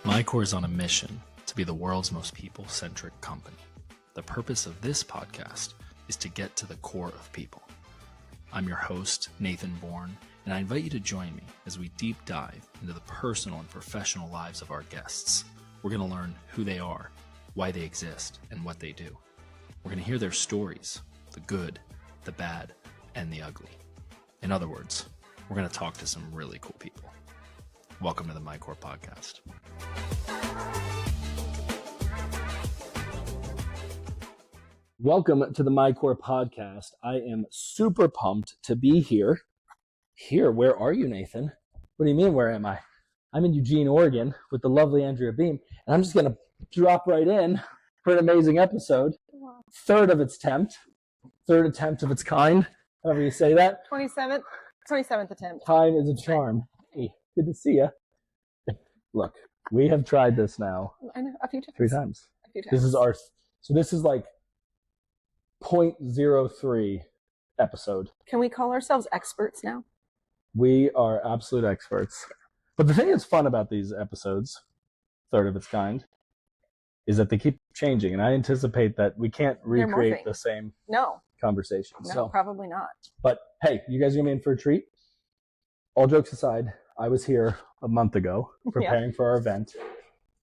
MyCore is on a mission to be the world's most people-centric company. The purpose of this podcast is to get to the core of people. I'm your host, Nathan Bourne, and I invite you to join me as we deep dive into the personal and professional lives of our guests. We're going to learn who they are, why they exist, and what they do. We're going to hear their stories, the good, the bad, and the ugly. In other words, we're going to talk to some really cool people. Welcome to the MyCore podcast. Welcome to the MyCore podcast. I am super pumped to be here. Where are you, Nathan? What do you mean, where am I? I'm in Eugene, Oregon with the lovely Andrea Beem, and I'm just going to drop right in for an amazing episode. Third attempt of its kind, however you say that. 27th attempt. Time is a charm. Hey, good to see you. Look, we have tried this now. I know, a few times. 3 times. A few times. This is like 0.03 episode. Can we call ourselves experts now? We are absolute experts. But the thing that's fun about these episodes, third of its kind, is that they keep changing. And I anticipate that we can't recreate the same conversation. No, probably not. But hey, you guys are going to be in for a treat. All jokes aside, I was here a month ago preparing for our event,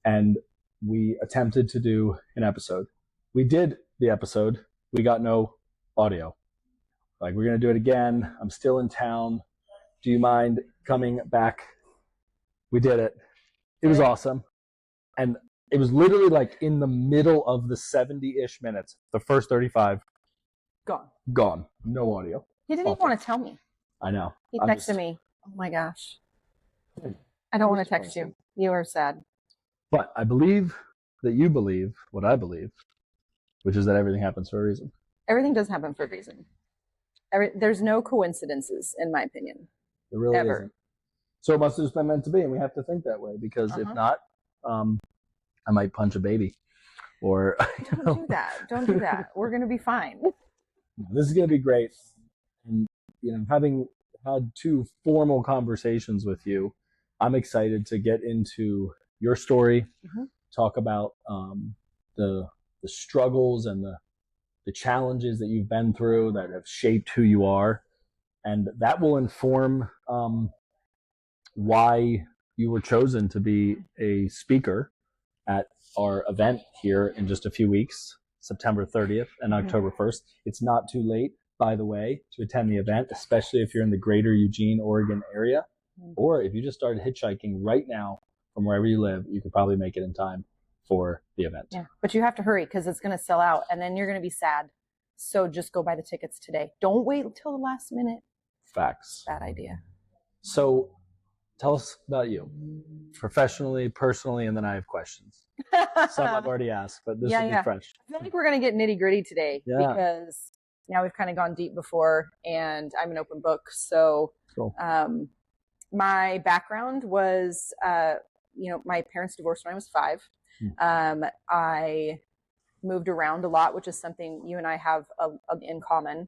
and we attempted to do an episode. We did the episode. We got no audio. Like, we're going to do it again. I'm still in town. Do you mind coming back? We did it. It was awesome. And it was literally like in the middle of the 70-ish minutes, the first 35. Gone. No audio. He didn't even want to tell me. I know. He texted me. Oh my gosh. I don't want to text you. You are sad. But I believe that you believe what I believe, which is that everything happens for a reason. Everything does happen for a reason. There's no coincidences, in my opinion. There really Ever. isn't. So it must have just been meant to be, and we have to think that way, because if not, I might punch a baby. Or Don't do that. Don't do that. We're going to be fine. This is going to be great. And, having had 2 formal conversations with you, I'm excited to get into your story, talk about the struggles and the challenges that you've been through that have shaped who you are. And that will inform why you were chosen to be a speaker at our event here in just a few weeks, September 30th and October 1st. It's not too late, by the way, to attend the event, especially if you're in the greater Eugene, Oregon area, or if you just started hitchhiking right now from wherever you live, you could probably make it in time for the event. Yeah, but you have to hurry because it's going to sell out, and then you're going to be sad. So just go buy the tickets today. Don't wait until the last minute. Facts. Bad idea. So tell us about you, professionally, personally, and then I have questions. Some I've already asked, but this will be fresh. I feel like we're going to get nitty gritty today because now we've kind of gone deep before, and I'm an open book. So cool. My background was, my parents divorced when I was 5. I moved around a lot, which is something you and I have in common.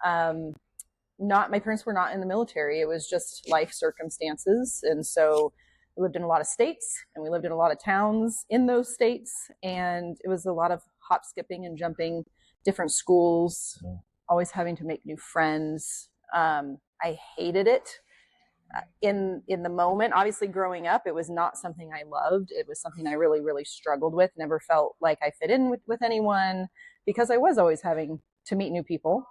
My parents were not in the military. It was just life circumstances. And so we lived in a lot of states, and we lived in a lot of towns in those states. And it was a lot of hop, skipping, and jumping, different schools, always having to make new friends. I hated it. In the moment, obviously growing up, it was not something I loved. It was something I really, really struggled with. Never felt like I fit in with anyone because I was always having to meet new people.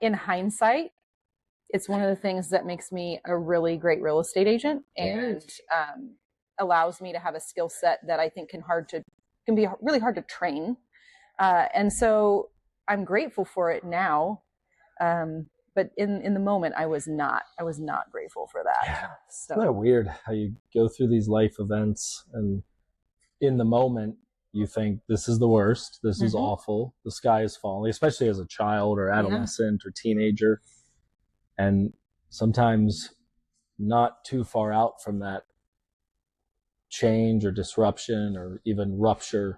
In hindsight, it's one of the things that makes me a really great real estate agent and allows me to have a skill set that I think can be really hard to train. And so I'm grateful for it now. But in the moment, I was not grateful for that. Yeah. So. Isn't that weird how you go through these life events and in the moment you think this is the worst, this is awful, the sky is falling, especially as a child or adolescent or teenager. And sometimes not too far out from that change or disruption or even rupture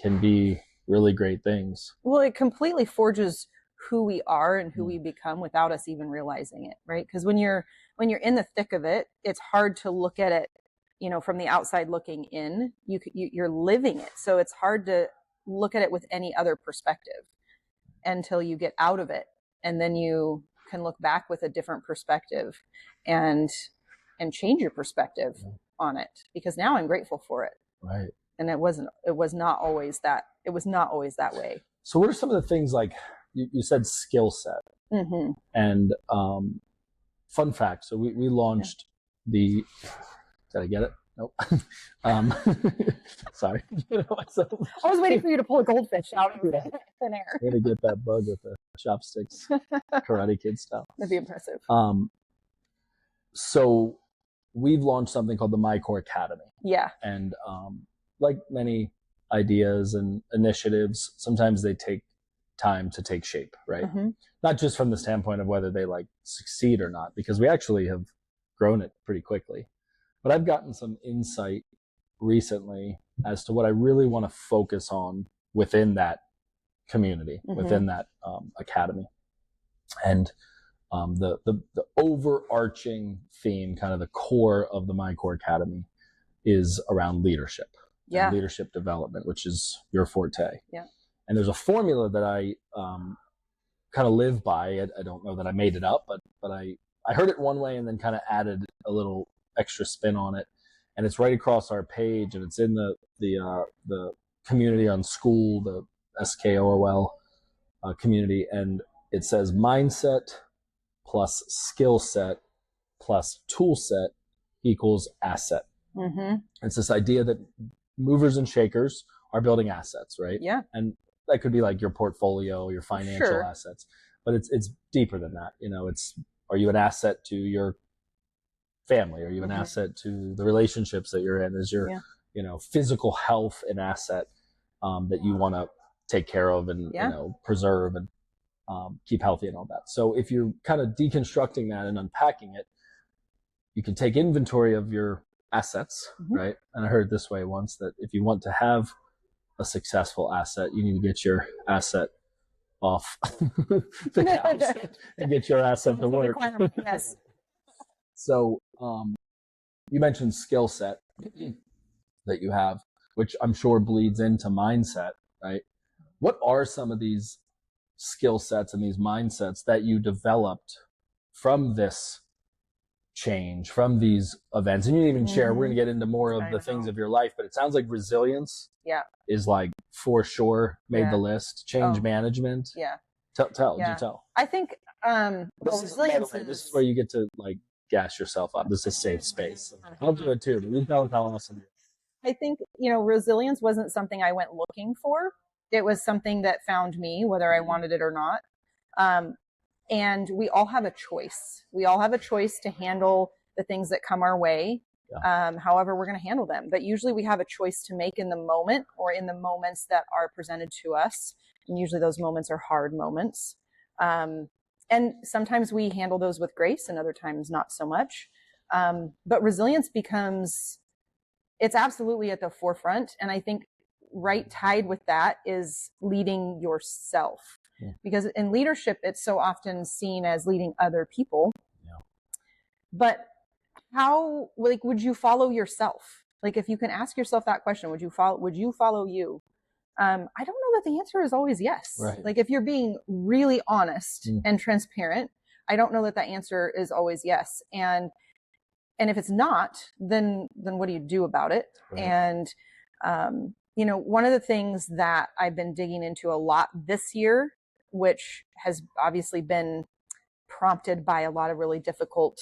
can be really great things. Well, it completely forges who we are and who we become without us even realizing it, right? Because when you're in the thick of it, it's hard to look at it, from the outside looking in, you're living it. So it's hard to look at it with any other perspective until you get out of it. And then you can look back with a different perspective and change your perspective on it, because now I'm grateful for it. Right. And it was not always that way. So what are some of the things, like you said skill set, and fun fact. So we launched did I get it? Nope. Sorry. I was waiting for you to pull a goldfish out of thin air. I'm going to get that bug with the chopsticks, Karate Kid style. That'd be impressive. So we've launched something called the MyCore Academy. Yeah. And like many ideas and initiatives, sometimes they take time to take shape, right? Not just from the standpoint of whether they like succeed or not, because we actually have grown it pretty quickly. But I've gotten some insight recently as to what I really want to focus on within that community, within that academy. And the overarching theme, kind of the core of the MyCore Academy, is around leadership. Yeah. And leadership development, which is your forte. Yeah. And there's a formula that I kind of live by. I don't know that I made it up, but I heard it one way and then kind of added a little extra spin on it. And it's right across our page, and it's in the community on school, the SKOOL community. And it says mindset plus skill set plus tool set equals asset. It's this idea that movers and shakers are building assets, right? Yeah. And that could be like your portfolio, your financial assets, but it's deeper than that. Are you an asset to your family? Are you an asset to the relationships that you're in? Is your, physical health an asset that you want to take care of and, preserve and keep healthy and all that? So if you're kind of deconstructing that and unpacking it, you can take inventory of your assets, right? And I heard it this way once, that if you want to have a successful asset, you need to get your asset off the couch and get your asset to work. Yes. So you mentioned skill set that you have, which I'm sure bleeds into mindset, right? What are some of these skill sets and these mindsets that you developed from this change, from these events? And you didn't even share, we're going to get into more of the things of your life, but it sounds like resilience is like for sure made the list. Change management. Yeah. Tell. I think resilience this is where you get to like gas yourself up. This is a safe space. I'll do it too, but you tell how awesome it is. I think, resilience wasn't something I went looking for. It was something that found me, whether I wanted it or not. And we all have a choice. We all have a choice to handle the things that come our way, however we're going to handle them. But usually we have a choice to make in the moment, or in the moments that are presented to us. And usually those moments are hard moments. And sometimes we handle those with grace, and other times not so much. But resilience it's absolutely at the forefront. And I think right tied with that is leading yourself. Because in leadership, it's so often seen as leading other people. But how, would you follow yourself? Like, if you can ask yourself that question, would you follow you? I don't know that the answer is always yes. Right. Like, if you're being really honest and transparent, I don't know that that answer is always yes. And if it's not, then what do you do about it? Right. And, one of the things that I've been digging into a lot this year, which has obviously been prompted by a lot of really difficult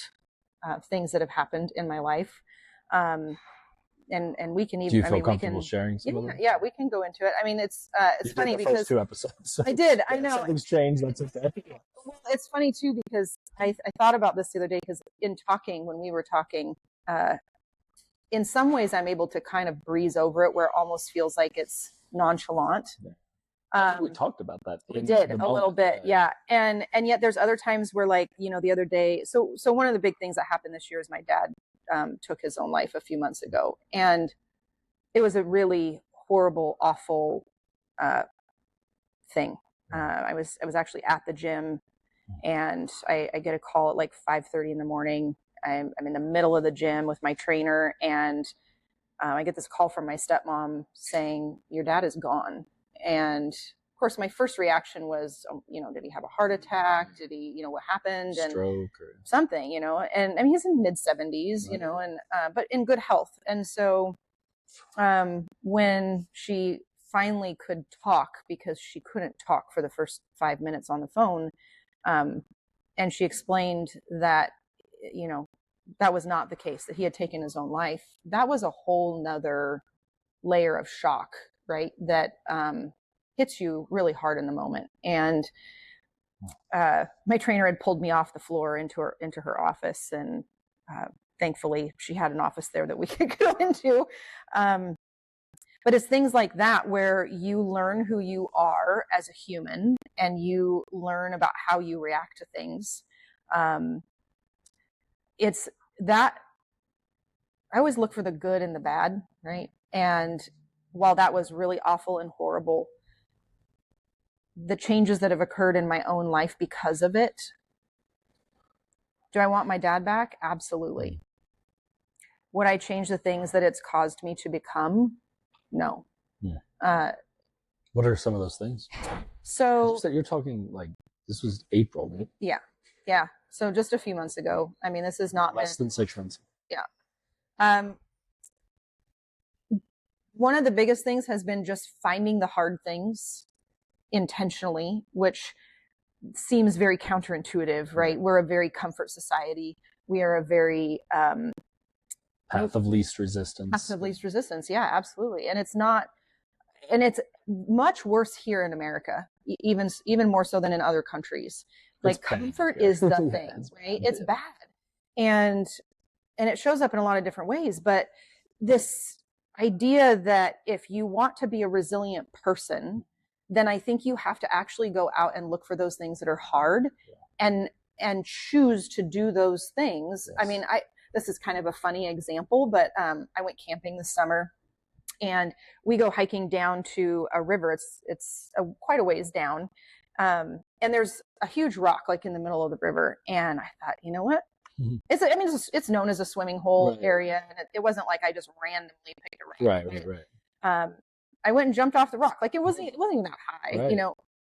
things that have happened in my life. And we can even. Do you feel comfortable sharing some of them? Yeah, we can go into it. I mean, it's funny because first 2 episodes. So I did. I know something's changed. That's okay. Well, it's funny too, because I thought about this the other day, because when we were talking, in some ways I'm able to kind of breeze over it, where it almost feels like it's nonchalant. We talked about that. We did a little bit. Yeah. And yet there's other times where, like, the other day, so one of the big things that happened this year is my dad took his own life a few months ago. And it was a really horrible, awful thing. I was actually at the gym, and I get a call at like 5:30 in the morning. I'm in the middle of the gym with my trainer, and I get this call from my stepmom saying, your dad is gone. And of course, my first reaction was, did he have a heart attack? Did he, what happened? And stroke or something, and I mean, he's in mid 70s, right. But in good health. And so when she finally could talk, because she couldn't talk for the first 5 minutes on the phone, and she explained that, that was not the case, that he had taken his own life. That was a whole nother layer of shock, right? That hits you really hard in the moment. And my trainer had pulled me off the floor into her office, and thankfully she had an office there that we could go into. But it's things like that where you learn who you are as a human, and you learn about how you react to things. It's that I always look for the good and the bad, right? And while that was really awful and horrible, the changes that have occurred in my own life because of it, do I want my dad back? Absolutely. Would I change the things that it's caused me to become? No. Yeah. What are some of those things? So you're talking like this was April, right? Yeah. So just a few months ago. I mean, this is not less than 6 months. Yeah. One of the biggest things has been just finding the hard things intentionally, which seems very counterintuitive, right? We're a very comfort society. We are a very path of least resistance. Path of least resistance, yeah, absolutely. And it's not, and it's much worse here in America, even more so than in other countries. Like comfort is the thing, right? It's bad, and it shows up in a lot of different ways. But this idea that if you want to be a resilient person, then I think you have to actually go out and look for those things that are hard, and choose to do those things. Yes. I mean, this is kind of a funny example, but I went camping this summer, and we go hiking down to a river. It's quite a ways down, and there's a huge rock like in the middle of the river. And I thought, you know what? Mm-hmm. It's known as a swimming hole area, and it wasn't like I just randomly picked a rock. Right. I went and jumped off the rock. Like it wasn't even that high,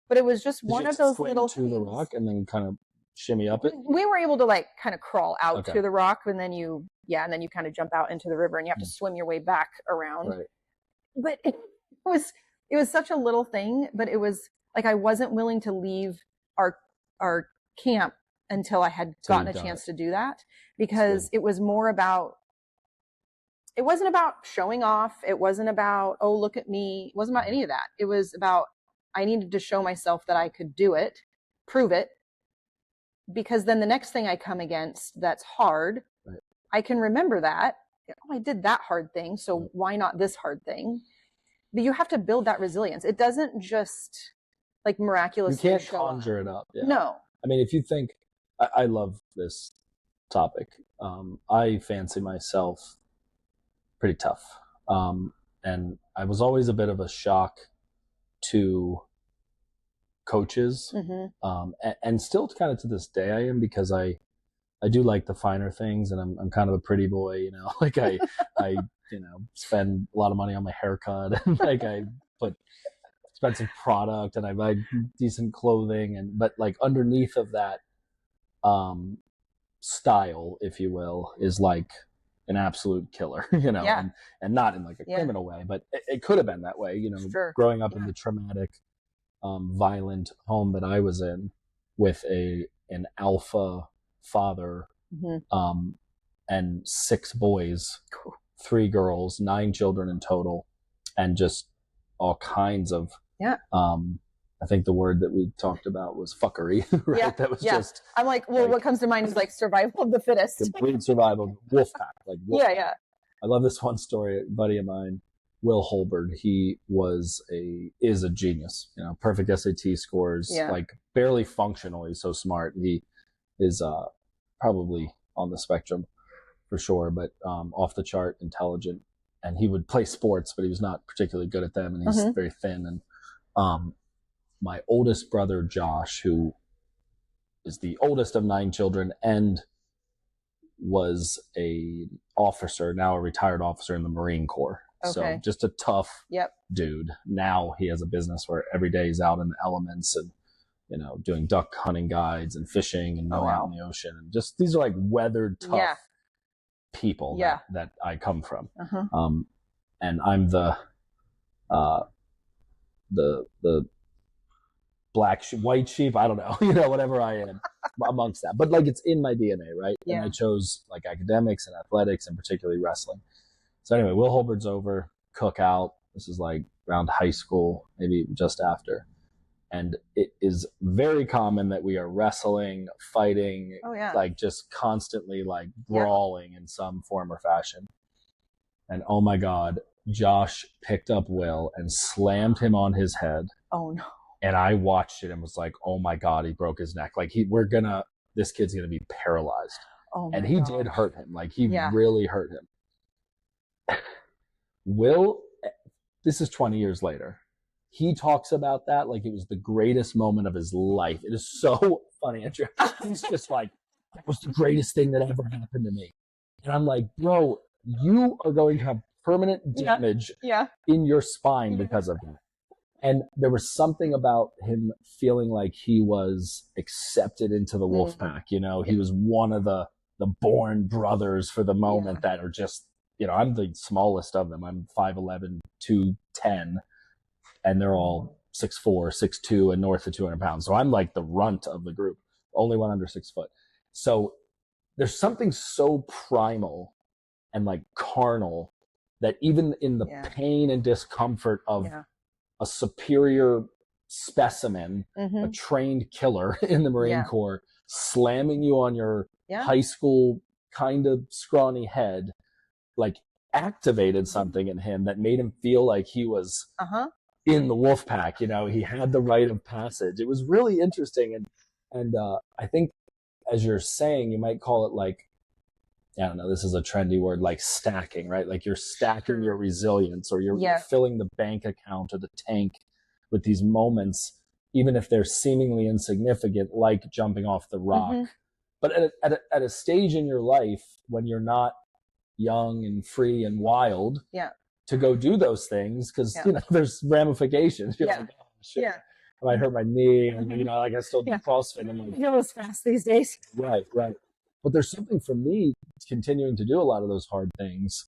but it was just one of those little to the rock and then kind of shimmy up it. We were able to like kind of crawl out to the rock, and then you kind of jump out into the river, and you have to swim your way back around. Right. But it was such a little thing, but it was like I wasn't willing to leave our camp until I had gotten a chance to do that, because it was more about, it wasn't about showing off. It wasn't about, oh, look at me. It wasn't about any of that. It was about, I needed to show myself that I could do it, prove it, because then the next thing I come against that's hard, I can remember that. Oh, I did that hard thing, so why not this hard thing? But you have to build that resilience. It doesn't just like miraculously. You can't conjure it up. Yeah. No. I mean, if you think, I love this topic. I fancy myself pretty tough. And I was always a bit of a shock to coaches. Mm-hmm. And still kind of to this day I am, because I do like the finer things, and I'm kind of a pretty boy, like I spend a lot of money on my haircut, and like I put expensive product, and I buy decent clothing, but like underneath of that style, if you will, is like an absolute killer, and not in like a criminal way, but it could have been that way, sure. Growing up in the traumatic, violent home that I was in, with an alpha father, mm-hmm. And 6 boys, 3 girls, 9 children in total, and just all kinds of, I think the word that we talked about was fuckery, right? Yeah, that was just. I'm like, what comes to mind is like survival of the fittest. Complete survival, wolf pack, like wolf pack. Yeah. I love this one story. A buddy of mine, Will Holbert, he is a genius. Perfect SAT scores, like barely functional. He's so smart. He is probably on the spectrum for sure, but off the chart intelligent. And he would play sports, but he was not particularly good at them. And he's very thin. And my oldest brother, Josh, who is the oldest of 9 children and was a officer, now a retired officer in the Marine Corps. Okay. So just a tough dude. Now he has a business where every day he's out in the elements and, doing duck hunting guides and fishing and out in the ocean. And just, these are like weathered, tough people that I come from. And I'm the black sheep, white sheep, I don't know, whatever I am amongst that. But like, it's in my DNA, right? Yeah. And I chose like academics and athletics and particularly wrestling. So anyway, Will Holbert's over, cookout. This is like around high school, maybe just after. And it is very common that we are wrestling, fighting, like just constantly like brawling in some form or fashion. And oh my God, Josh picked up Will and slammed him on his head. Oh no. And I watched it and was like, oh my God, he broke his neck. Like this kid's going to be paralyzed. Oh my and he gosh. did hurt him. Like he really hurt him. Will, this is 20 years later. He talks about that like it was the greatest moment of his life. It is so funny, Andrew. He's just like, that was the greatest thing that ever happened to me. And I'm like, bro, you are going to have permanent damage in your spine because of that. And there was something about him feeling like he was accepted into the wolf pack. He was one of the born brothers for the moment that are just, I'm the smallest of them. I'm 5'11", 210. And they're all 6'4", 6'2", and north of 200 pounds. So I'm like the runt of the group, only one under 6 foot. So there's something so primal and like carnal that even in the pain and discomfort of a superior specimen, a trained killer in the Marine Corps, slamming you on your high school kind of scrawny head, like activated something in him that made him feel like he was in the wolf pack. He had the rite of passage. It was really interesting. And I think, as you're saying, you might call it like, I don't know, this is a trendy word, like stacking, right? Like you're stacking your resilience, or you're filling the bank account or the tank with these moments, even if they're seemingly insignificant, like jumping off the rock. But at a stage in your life when you're not young and free and wild, to go do those things, because there's ramifications. You're like, oh shit, I might hurt my knee, and like I still do CrossFit. And I'm like, it's fast these days. Right. But there's something for me continuing to do a lot of those hard things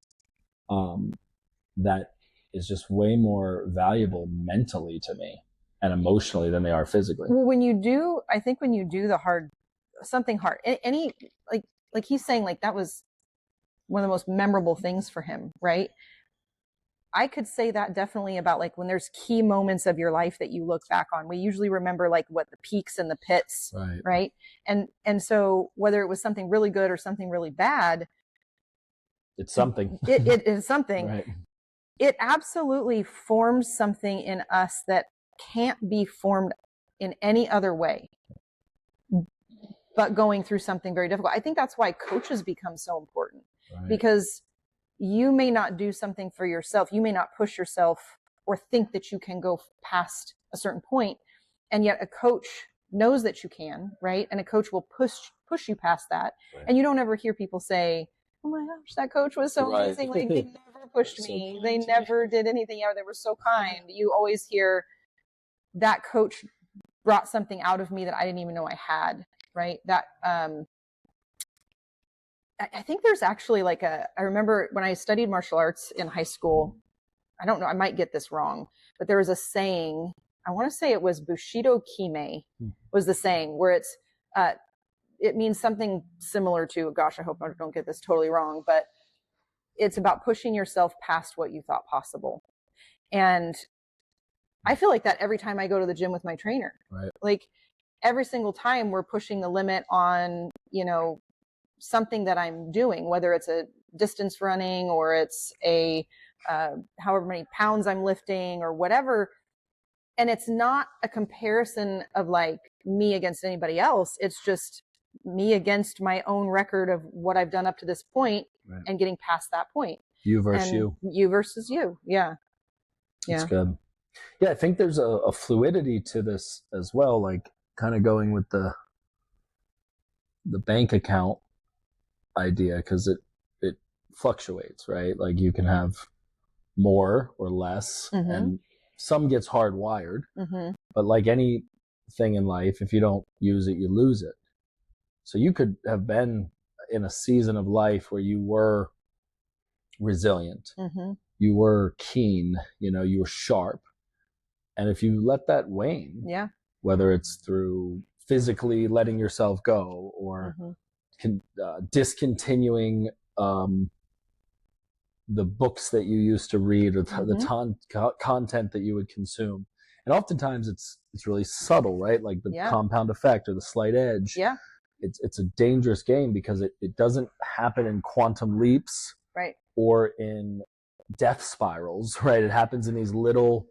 that is just way more valuable mentally to me and emotionally than they are physically. Well, I think when you do something hard, any like he's saying, like that was one of the most memorable things for him, right? I could say that definitely about like when there's key moments of your life that you look back on. We usually remember like what the peaks and the pits, right? And so whether it was something really good or something really bad, it's something. It is something. Right. It absolutely forms something in us that can't be formed in any other way but going through something very difficult. I think that's why coaches become so important, because you may not do something for yourself. You may not push yourself or think that you can go past a certain point. And yet a coach knows that you can, right? And a coach will push you past that. Right. And you don't ever hear people say, oh my gosh, that coach was so amazing. Like they never pushed me. They never did anything. They were so kind. You always hear that coach brought something out of me that I didn't even know I had, right? That, I think there's actually like I remember when I studied martial arts in high school, I don't know, I might get this wrong, but there was a saying, I want to say it was Bushido Kime was the saying, where it means something similar to, gosh, I hope I don't get this totally wrong, but it's about pushing yourself past what you thought possible. And I feel like that every time I go to the gym with my trainer, like every single time we're pushing the limit on, something that I'm doing, whether it's a distance running or it's a however many pounds I'm lifting or whatever. And it's not a comparison of like me against anybody else. It's just me against my own record of what I've done up to this point and getting past that point. You versus you. You versus you. Yeah. That's good. Yeah, I think there's a fluidity to this as well, like kind of going with the bank account. idea because it fluctuates, right? Like you can have more or less, and some gets hardwired. But like anything in life, if you don't use it, you lose it. So you could have been in a season of life where you were resilient, you were keen, you were sharp. And if you let that wane, whether it's through physically letting yourself go or discontinuing the books that you used to read or the content that you would consume. And oftentimes it's really subtle, right? Like the compound effect or the slight edge. Yeah. It's a dangerous game because it doesn't happen in quantum leaps, right, or in death spirals, right? It happens in these little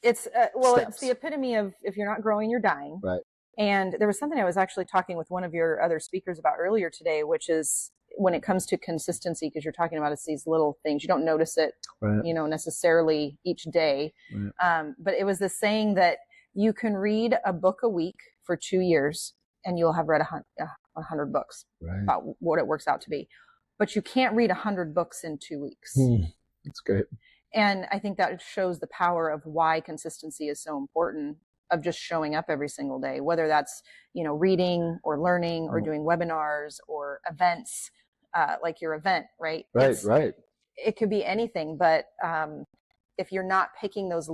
it's steps. It's the epitome of if you're not growing, you're dying. Right. And there was something I was actually talking with one of your other speakers about earlier today, which is when it comes to consistency, because you're talking about it's these little things. You don't notice it, necessarily each day. Right. But it was the saying that you can read a book a week for 2 years and you'll have read 100 books, right, about what it works out to be. But you can't read 100 books in 2 weeks. That's great. And I think that shows the power of why consistency is so important, of just showing up every single day, whether that's, reading or learning or doing webinars or events, like your event, right? Right. It could be anything, but if you're not picking those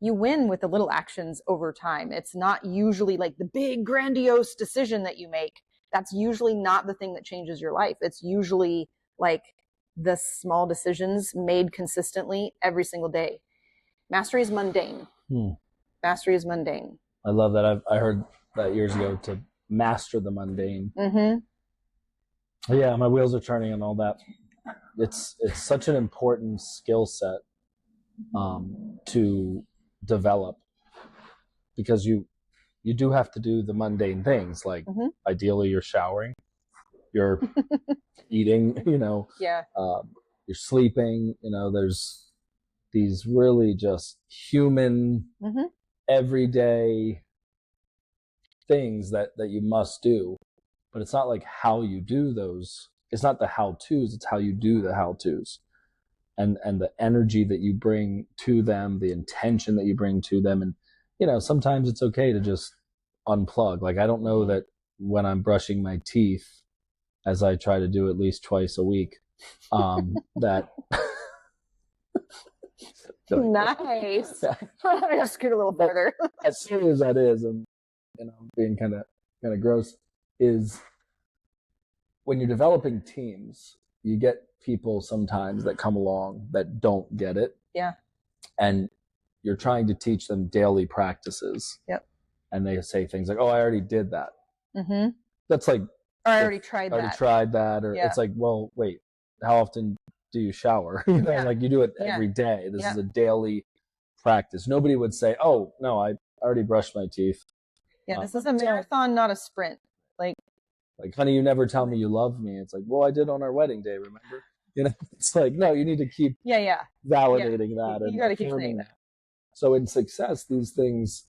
you win with the little actions over time. It's not usually like the big grandiose decision that you make. That's usually not the thing that changes your life. It's usually like the small decisions made consistently every single day. Mastery is mundane. Mastery is mundane. I love that. I heard that years ago, to master the mundane. Yeah, my wheels are turning and all that. It's such an important skill set to develop, because you do have to do the mundane things, like ideally you're showering, you're eating, you're sleeping, there's these really just human everyday things that you must do. But it's not like how you do those. It's not the how-tos, it's how you do the how-tos. And the energy that you bring to them, the intention that you bring to them. And, sometimes it's okay to just unplug. Like, I don't know that when I'm brushing my teeth, as I try to do at least twice a week, that... Nice. I just scoot a little further. As silly as that is, and being kind of gross, is when you're developing teams, you get people sometimes that come along that don't get it. Yeah. And you're trying to teach them daily practices. Yep. And they say things like, "Oh, I already did that." That's like, or I already tried that. Or it's like, well, wait, how often do you shower? Like, you do it every day. This is a daily practice. Nobody would say, "Oh, no, I already brushed my teeth." Yeah, this is a marathon, not a sprint. Like, honey, you never tell me you love me. It's like, well, I did on our wedding day, remember? It's like, no, you need to keep validating that. You got to keep saying that. So in success, these things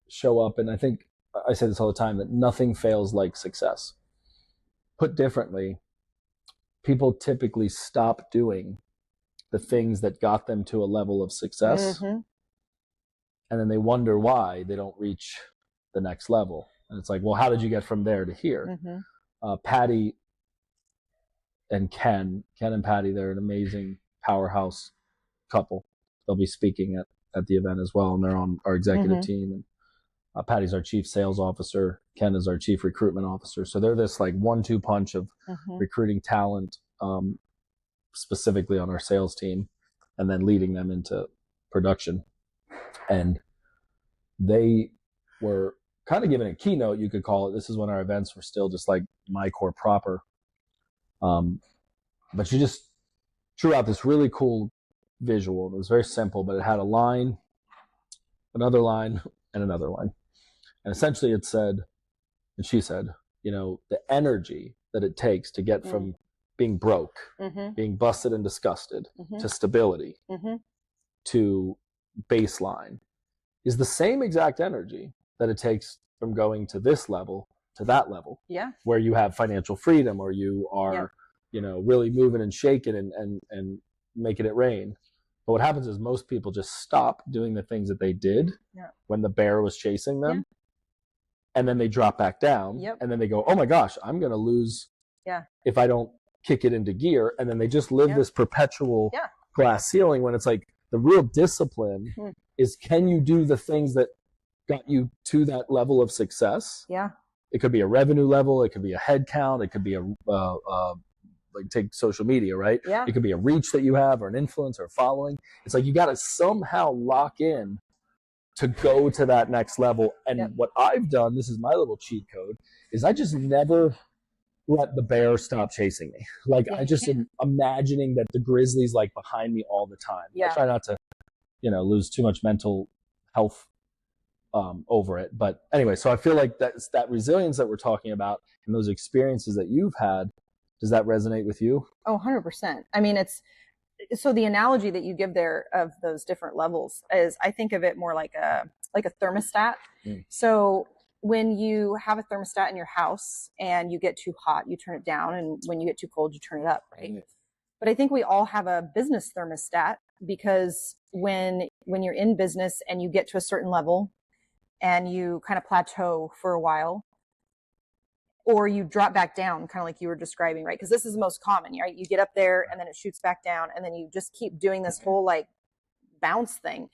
show up. And I think I say this all the time, that nothing fails like success. Put differently, people typically stop doing the things that got them to a level of success. And then they wonder why they don't reach the next level. And it's like, well, how did you get from there to here? Patty and Ken and Patty, they're an amazing powerhouse couple. They'll be speaking at the event as well, and they're on our executive team. And Patty's our chief sales officer. Ken is our chief recruitment officer. So they're this like 1-2 punch of recruiting talent, specifically on our sales team, and then leading them into production. And they were kind of given a keynote, you could call it. This is when our events were still just like MyCore proper. But she just drew out this really cool visual. It was very simple, but it had a line, another line, and another line. And essentially it said, and she said, the energy that it takes to get from being broke, being busted and disgusted, to stability, to baseline, is the same exact energy that it takes from going to this level to that level. Yeah. Where you have financial freedom, or you are, really moving and shaking and making it rain. But what happens is most people just stop doing the things that they did when the bear was chasing them. And then they drop back down. And then they go, oh my gosh, I'm going to lose if I don't kick it into gear. And then they just live this perpetual glass ceiling, when it's like the real discipline is, can you do the things that got you to that level of success? Yeah. It could be a revenue level. It could be a head count. It could be a, like take social media, right? Yeah. It could be a reach that you have, or an influence, or a following. It's like you got to somehow lock in to go to that next level. And what I've done, this is my little cheat code, is I just never let the bear stop chasing me. Like I just am imagining that the grizzly's like behind me all the time. I try not to, lose too much mental health over it. But anyway, so I feel like that resilience that we're talking about and those experiences that you've had, does that resonate with you? Oh, 100%. I mean, so the analogy that you give there of those different levels is, I think of it more like a thermostat. So when you have a thermostat in your house and you get too hot, you turn it down, and when you get too cold, you turn it up, right? But I think we all have a business thermostat, because when you're in business and you get to a certain level and you kind of plateau for a while, or you drop back down, kind of like you were describing, right? Because this is the most common, right? You get up there and then it shoots back down, and then you just keep doing this whole like bounce thing.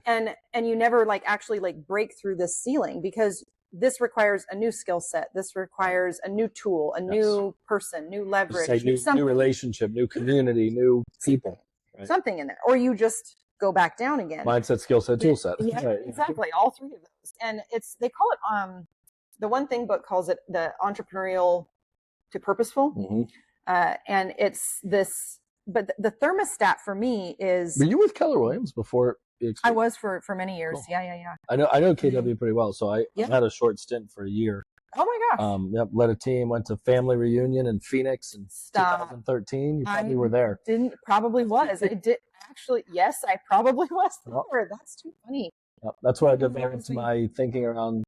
And you never like actually like break through this ceiling, because this requires a new skill set. This requires a new tool, a new person, new leverage, new relationship, new community, new people. Right? Something in there. Or you just go back down again. Mindset, skill set, tool set. Yeah, right. Exactly. All three of those. And they call it, the One Thing book calls it the entrepreneurial to purposeful. And it's this, but the thermostat for me is. Were you with Keller Williams before? I was for many years. Cool. Yeah. I know KW pretty well. So I had a short stint for a year. Oh my gosh. Led a team, went to family reunion in Phoenix in 2013. You probably were there. Probably was. I did actually. Yes, I probably was there. That's too funny. That's where I developed my thinking around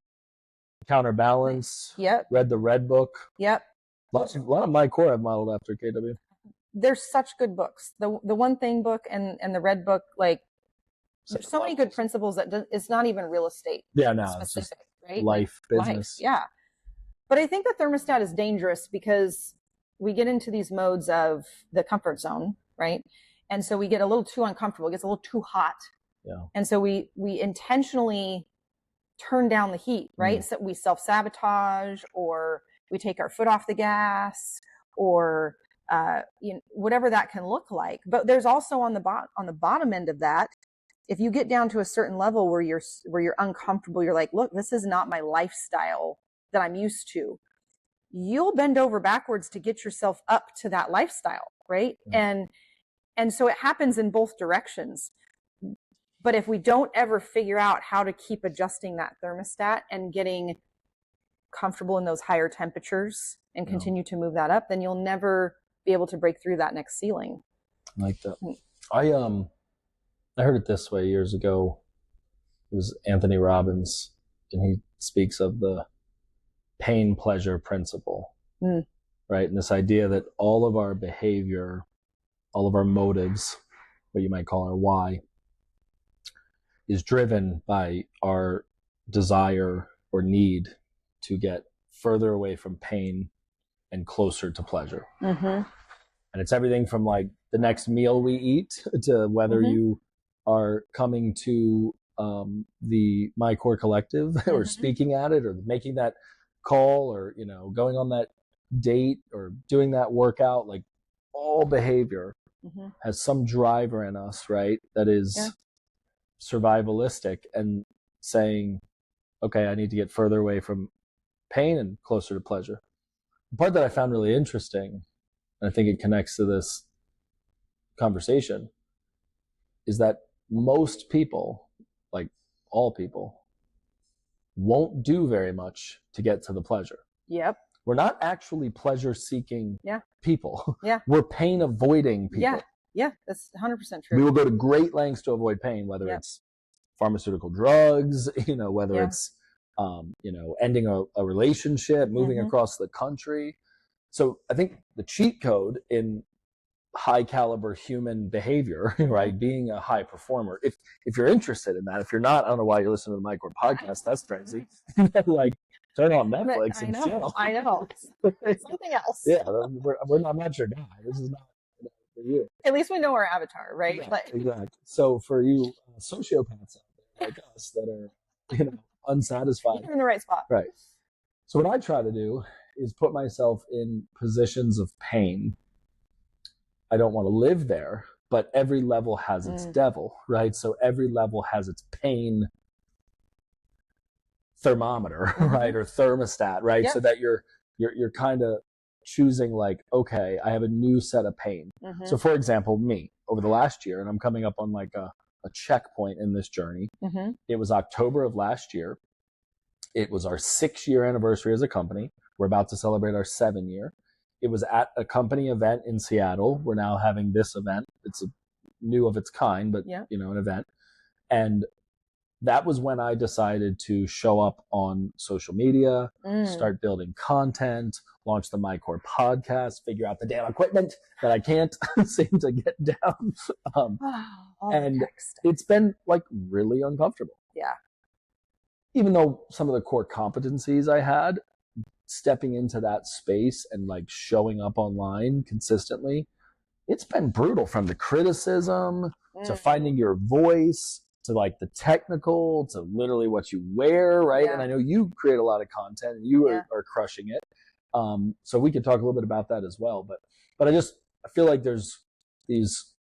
counterbalance. Read the Red Book. A lot of my core I've modeled after KW. There's such good books. The One Thing book and the Red Book, like there's so many good principles that it's not even real estate. Specific, it's just right? Life, business. But I think the thermostat is dangerous, because we get into these modes of the comfort zone, right? And so we get a little too uncomfortable. It gets a little too hot. And so we intentionally turn down the heat, right? So we self-sabotage, or we take our foot off the gas, or whatever that can look like. But there's also on the bottom end of that, if you get down to a certain level where you're uncomfortable, you're like, look, this is not my lifestyle that I'm used to. You'll bend over backwards to get yourself up to that lifestyle, right? And so it happens in both directions. But if we don't ever figure out how to keep adjusting that thermostat and getting comfortable in those higher temperatures and continue to move that up, then you'll never be able to break through that next ceiling. I like that. I heard it this way years ago. It was Anthony Robbins, and he speaks of the pain pleasure principle, right? And this idea that all of our behavior, all of our motives, what you might call our why, is driven by our desire or need to get further away from pain and closer to pleasure. And it's everything from like the next meal we eat to whether you are coming to the My Core Collective or speaking at it, or making that call, or going on that date, or doing that workout. Like all behavior has some driver in us, right? That is survivalistic, and saying, okay, I need to get further away from pain and closer to pleasure. The part that I found really interesting, and I think it connects to this conversation, is that most people, like all people, won't do very much to get to the pleasure. We're not actually pleasure-seeking people. We're pain-avoiding people. That's 100% true. We will go to great lengths to avoid pain, whether it's pharmaceutical drugs, whether it's ending a relationship, moving across the country. So I think the cheat code in high caliber human behavior, right? Being a high performer. If you're interested in that, if you're not, I don't know why you're listening to the Micro podcast. That's crazy. Like, turn on Netflix and chill. I know. Something else. Yeah, I'm not your guy. This is not for you. At least we know our avatar, right? Yeah, exactly. So for you sociopaths out there like us that are, unsatisfied, you're in the right spot. Right. So what I try to do is put myself in positions of pain. I don't want to live there, but every level has its devil, right? So every level has its pain thermometer, right? Or thermostat, right? Yep. So that you're kind of choosing like, okay, I have a new set of pain. So for example, me over the last year, and I'm coming up on like a checkpoint in this journey. It was October of last year. It was our 6-year anniversary as a company. We're about to celebrate our 7-year. It was at a company event in Seattle. We're now having this event. It's a new of its kind, but an event. And that was when I decided to show up on social media, start building content, launch the MyCore podcast, figure out the damn equipment that I can't seem to get down. And it's been like really uncomfortable. Yeah. Even though some of the core competencies I had, stepping into that space and like showing up online consistently, it's been brutal, from the criticism to finding your voice to like the technical to literally what you wear, right? Yeah. And I know you create a lot of content and you are crushing it. So we could talk a little bit about that as well. But I feel like there's these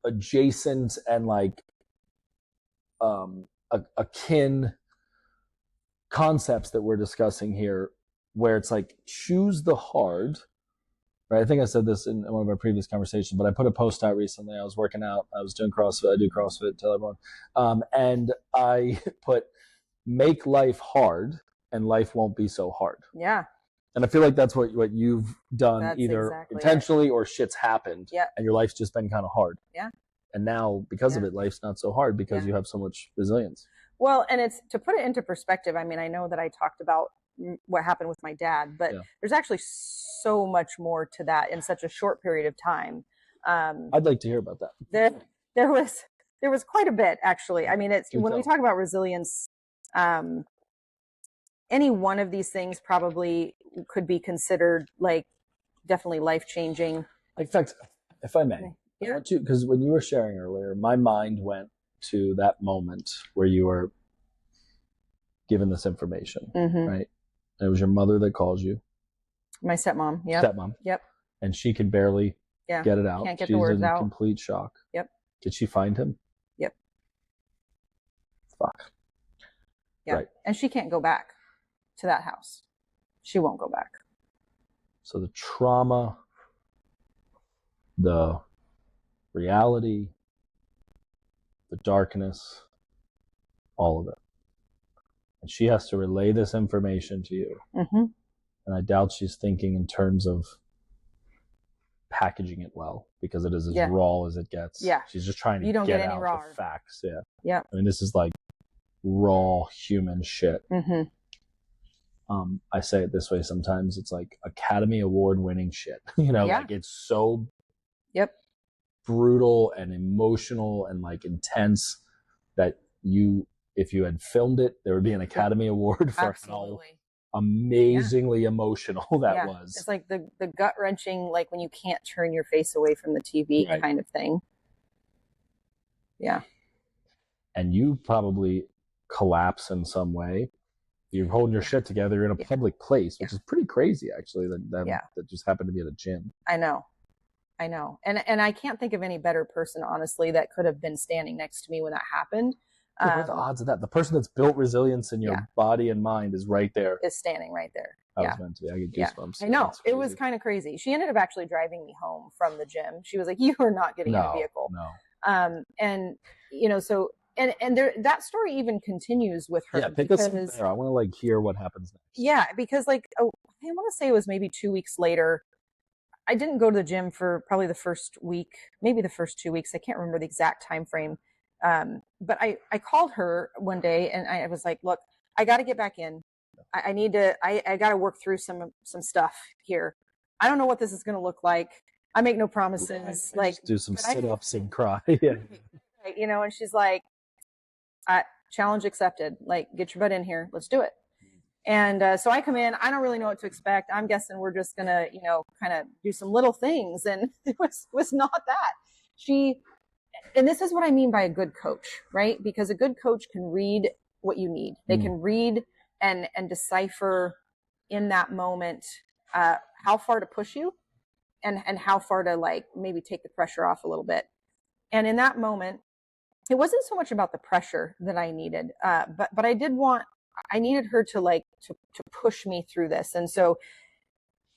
adjacent and like akin concepts that we're discussing here, where it's like, choose the hard, right? I think I said this in one of our previous conversations, but I put a post out recently. I was working out. I was doing CrossFit. I do CrossFit, tell everyone. And I put, make life hard and life won't be so hard. Yeah. And I feel like that's what you've done. That's either intentionally or shit's happened. Yeah. And your life's just been kind of hard. Yeah. And now because of it, life's not so hard because you have so much resilience. Well, and it's, to put it into perspective, I mean, I know that I talked about what happened with my dad, but there's actually so much more to that in such a short period of time. I'd like to hear about that. There was quite a bit, actually. I mean, it's when we talk about resilience, any one of these things probably could be considered like definitely life-changing. In fact, if I may, because when you were sharing earlier, my mind went to that moment where you were given this information, right? And it was your mother that calls you. My stepmom. Yep. Stepmom. Yep. And she could barely get it out. Can't get the words out. She's in complete shock. Yep. Did she find him? Yep. Fuck. Yeah. Right. And she can't go back to that house. She won't go back. So the trauma, the reality, the darkness, all of it. And she has to relay this information to you. And I doubt she's thinking in terms of packaging it well, because it is as raw as it gets. Yeah. She's just trying to get out the facts. Yeah. Yeah. I mean, this is like raw human shit. I say it this way sometimes. It's like Academy Award winning shit. Like it's so brutal and emotional and like intense that if you had filmed it, there would be an Academy Award for how amazingly emotional that was. It's like the gut-wrenching, like when you can't turn your face away from the TV kind of thing. Yeah. And you probably collapse in some way. You're holding your shit together. You're in a public place, which is pretty crazy, actually, that just happened to be at a gym. I know. And I can't think of any better person, honestly, that could have been standing next to me when that happened. What are the odds of that? The person that's built resilience in your body and mind is right there. Is standing right there. I was meant to be. I get goosebumps. I know. It was kind of crazy. She ended up actually driving me home from the gym. She was like, "You are not getting in a vehicle." No. And so and there, that story even continues with her. Yeah, pick us there. I want to like hear what happens next. Yeah, because I want to say it was maybe 2 weeks later. I didn't go to the gym for probably the first week, maybe the first 2 weeks. I can't remember the exact time frame. But I called her one day and I was like, look, I got to get back in. I need to, I got to work through some stuff here. I don't know what this is going to look like. I make no promises. Right. Like, just do some sit-ups and cry. Yeah. You know, and she's like, challenge accepted. Like, get your butt in here. Let's do it. And so I come in. I don't really know what to expect. I'm guessing we're just going to, you know, kind of do some little things. And it was not that. And this is what I mean by a good coach, right? Because a good coach can read what you need. They can read and decipher in that moment how far to push you and how far to like maybe take the pressure off a little bit. And in that moment, it wasn't so much about the pressure that I needed, but I needed her to like to push me through this. And so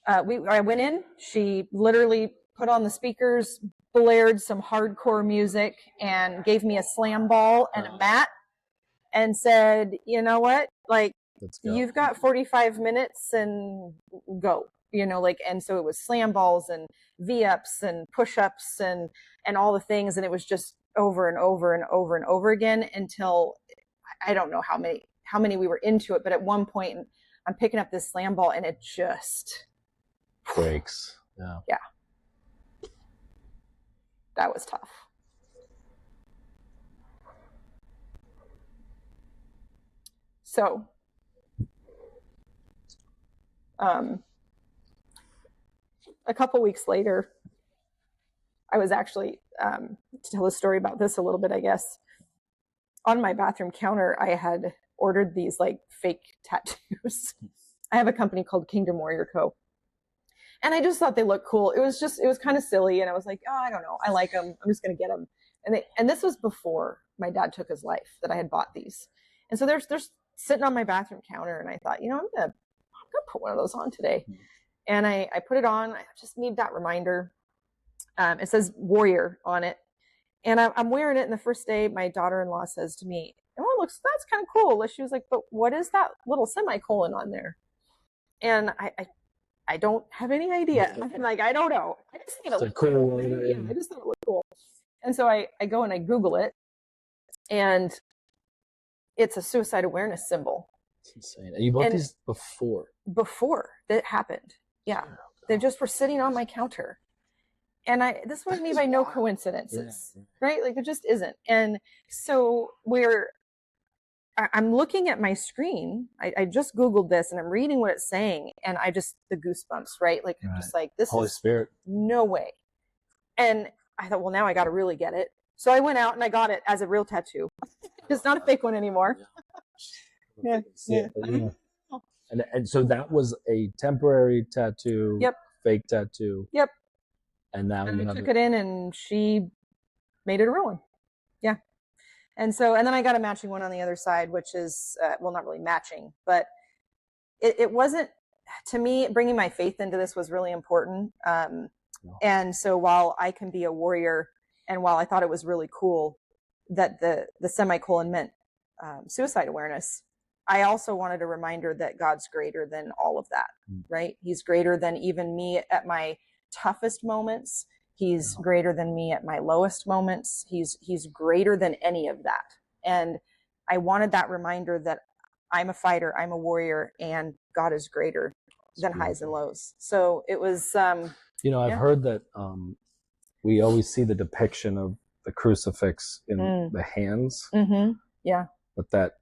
I went in. She literally put on the speakers, blared some hardcore music, and gave me a slam ball and a mat, and said, "You know what? Like, you've got 45 minutes, and go." You know, like, and so it was slam balls and V-ups and push-ups and all the things, and it was just over and over and over and over again until I don't know how many we were into it, but at one point I'm picking up this slam ball and it just breaks. Yeah. That was tough. So, a couple weeks later, I was actually, to tell a story about this a little bit, I guess, on my bathroom counter, I had ordered these like fake tattoos. I have a company called Kingdom Warrior Co. And I just thought they looked cool. It was kind of silly. And I was like, oh, I don't know. I like them. I'm just going to get them. And this was before my dad took his life that I had bought these. And so they're sitting on my bathroom counter. And I thought, you know, I'm going to put one of those on today. And I put it on. I just need that reminder. It says Warrior on it. And I'm wearing it. And the first day, my daughter-in-law says to me, oh, that's kind of cool. She was like, but what is that little semicolon on there? And I don't have any idea. I'm like, I don't know. I just think it looked cool. I just thought it looked cool. And so I go and I Google it. And it's a suicide awareness symbol. It's insane. And you bought these before? Before that happened. Yeah. They just were sitting on my counter. And this was me by no coincidences, right? Like, it just isn't. And so I'm looking at my screen. I just Googled this and I'm reading what it's saying. And the goosebumps, right? Like, I'm just like, this Holy Spirit. No way. And I thought, well, now I got to really get it. So I went out and I got it as a real tattoo. It's not a fake one anymore. Yeah. And so that was a temporary tattoo. Yep. Fake tattoo. Yep. And now I took it in and she made it a real one. Yeah. And then I got a matching one on the other side, which is, well, not really matching, but it wasn't, to me, bringing my faith into this was really important. And so while I can be a warrior, and while I thought it was really cool that the semicolon meant suicide awareness, I also wanted a reminder that God's greater than all of that, right? He's greater than even me at my toughest moments. He's greater than me at my lowest moments. He's greater than any of that. And I wanted that reminder that I'm a fighter, I'm a warrior, and God is greater than highs and lows. So it was, I've heard that we always see the depiction of the crucifix in the hands. Mm-hmm. Yeah. But that,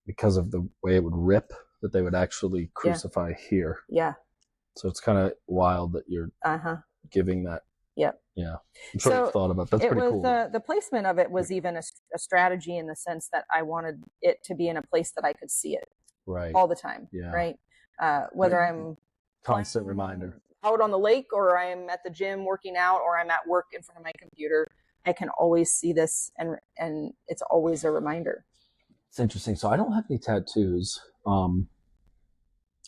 because of the way it would rip, that they would actually crucify here. Yeah. So it's kind of wild that you're giving that. Yep. Yeah. I'm sure you've thought about that. That's pretty cool. The placement of it was even a strategy in the sense that I wanted it to be in a place that I could see it all the time. Yeah. Right. Whether I'm constant reminder out on the lake, or I'm at the gym working out, or I'm at work in front of my computer, I can always see this, and it's always a reminder. It's interesting. So I don't have any tattoos.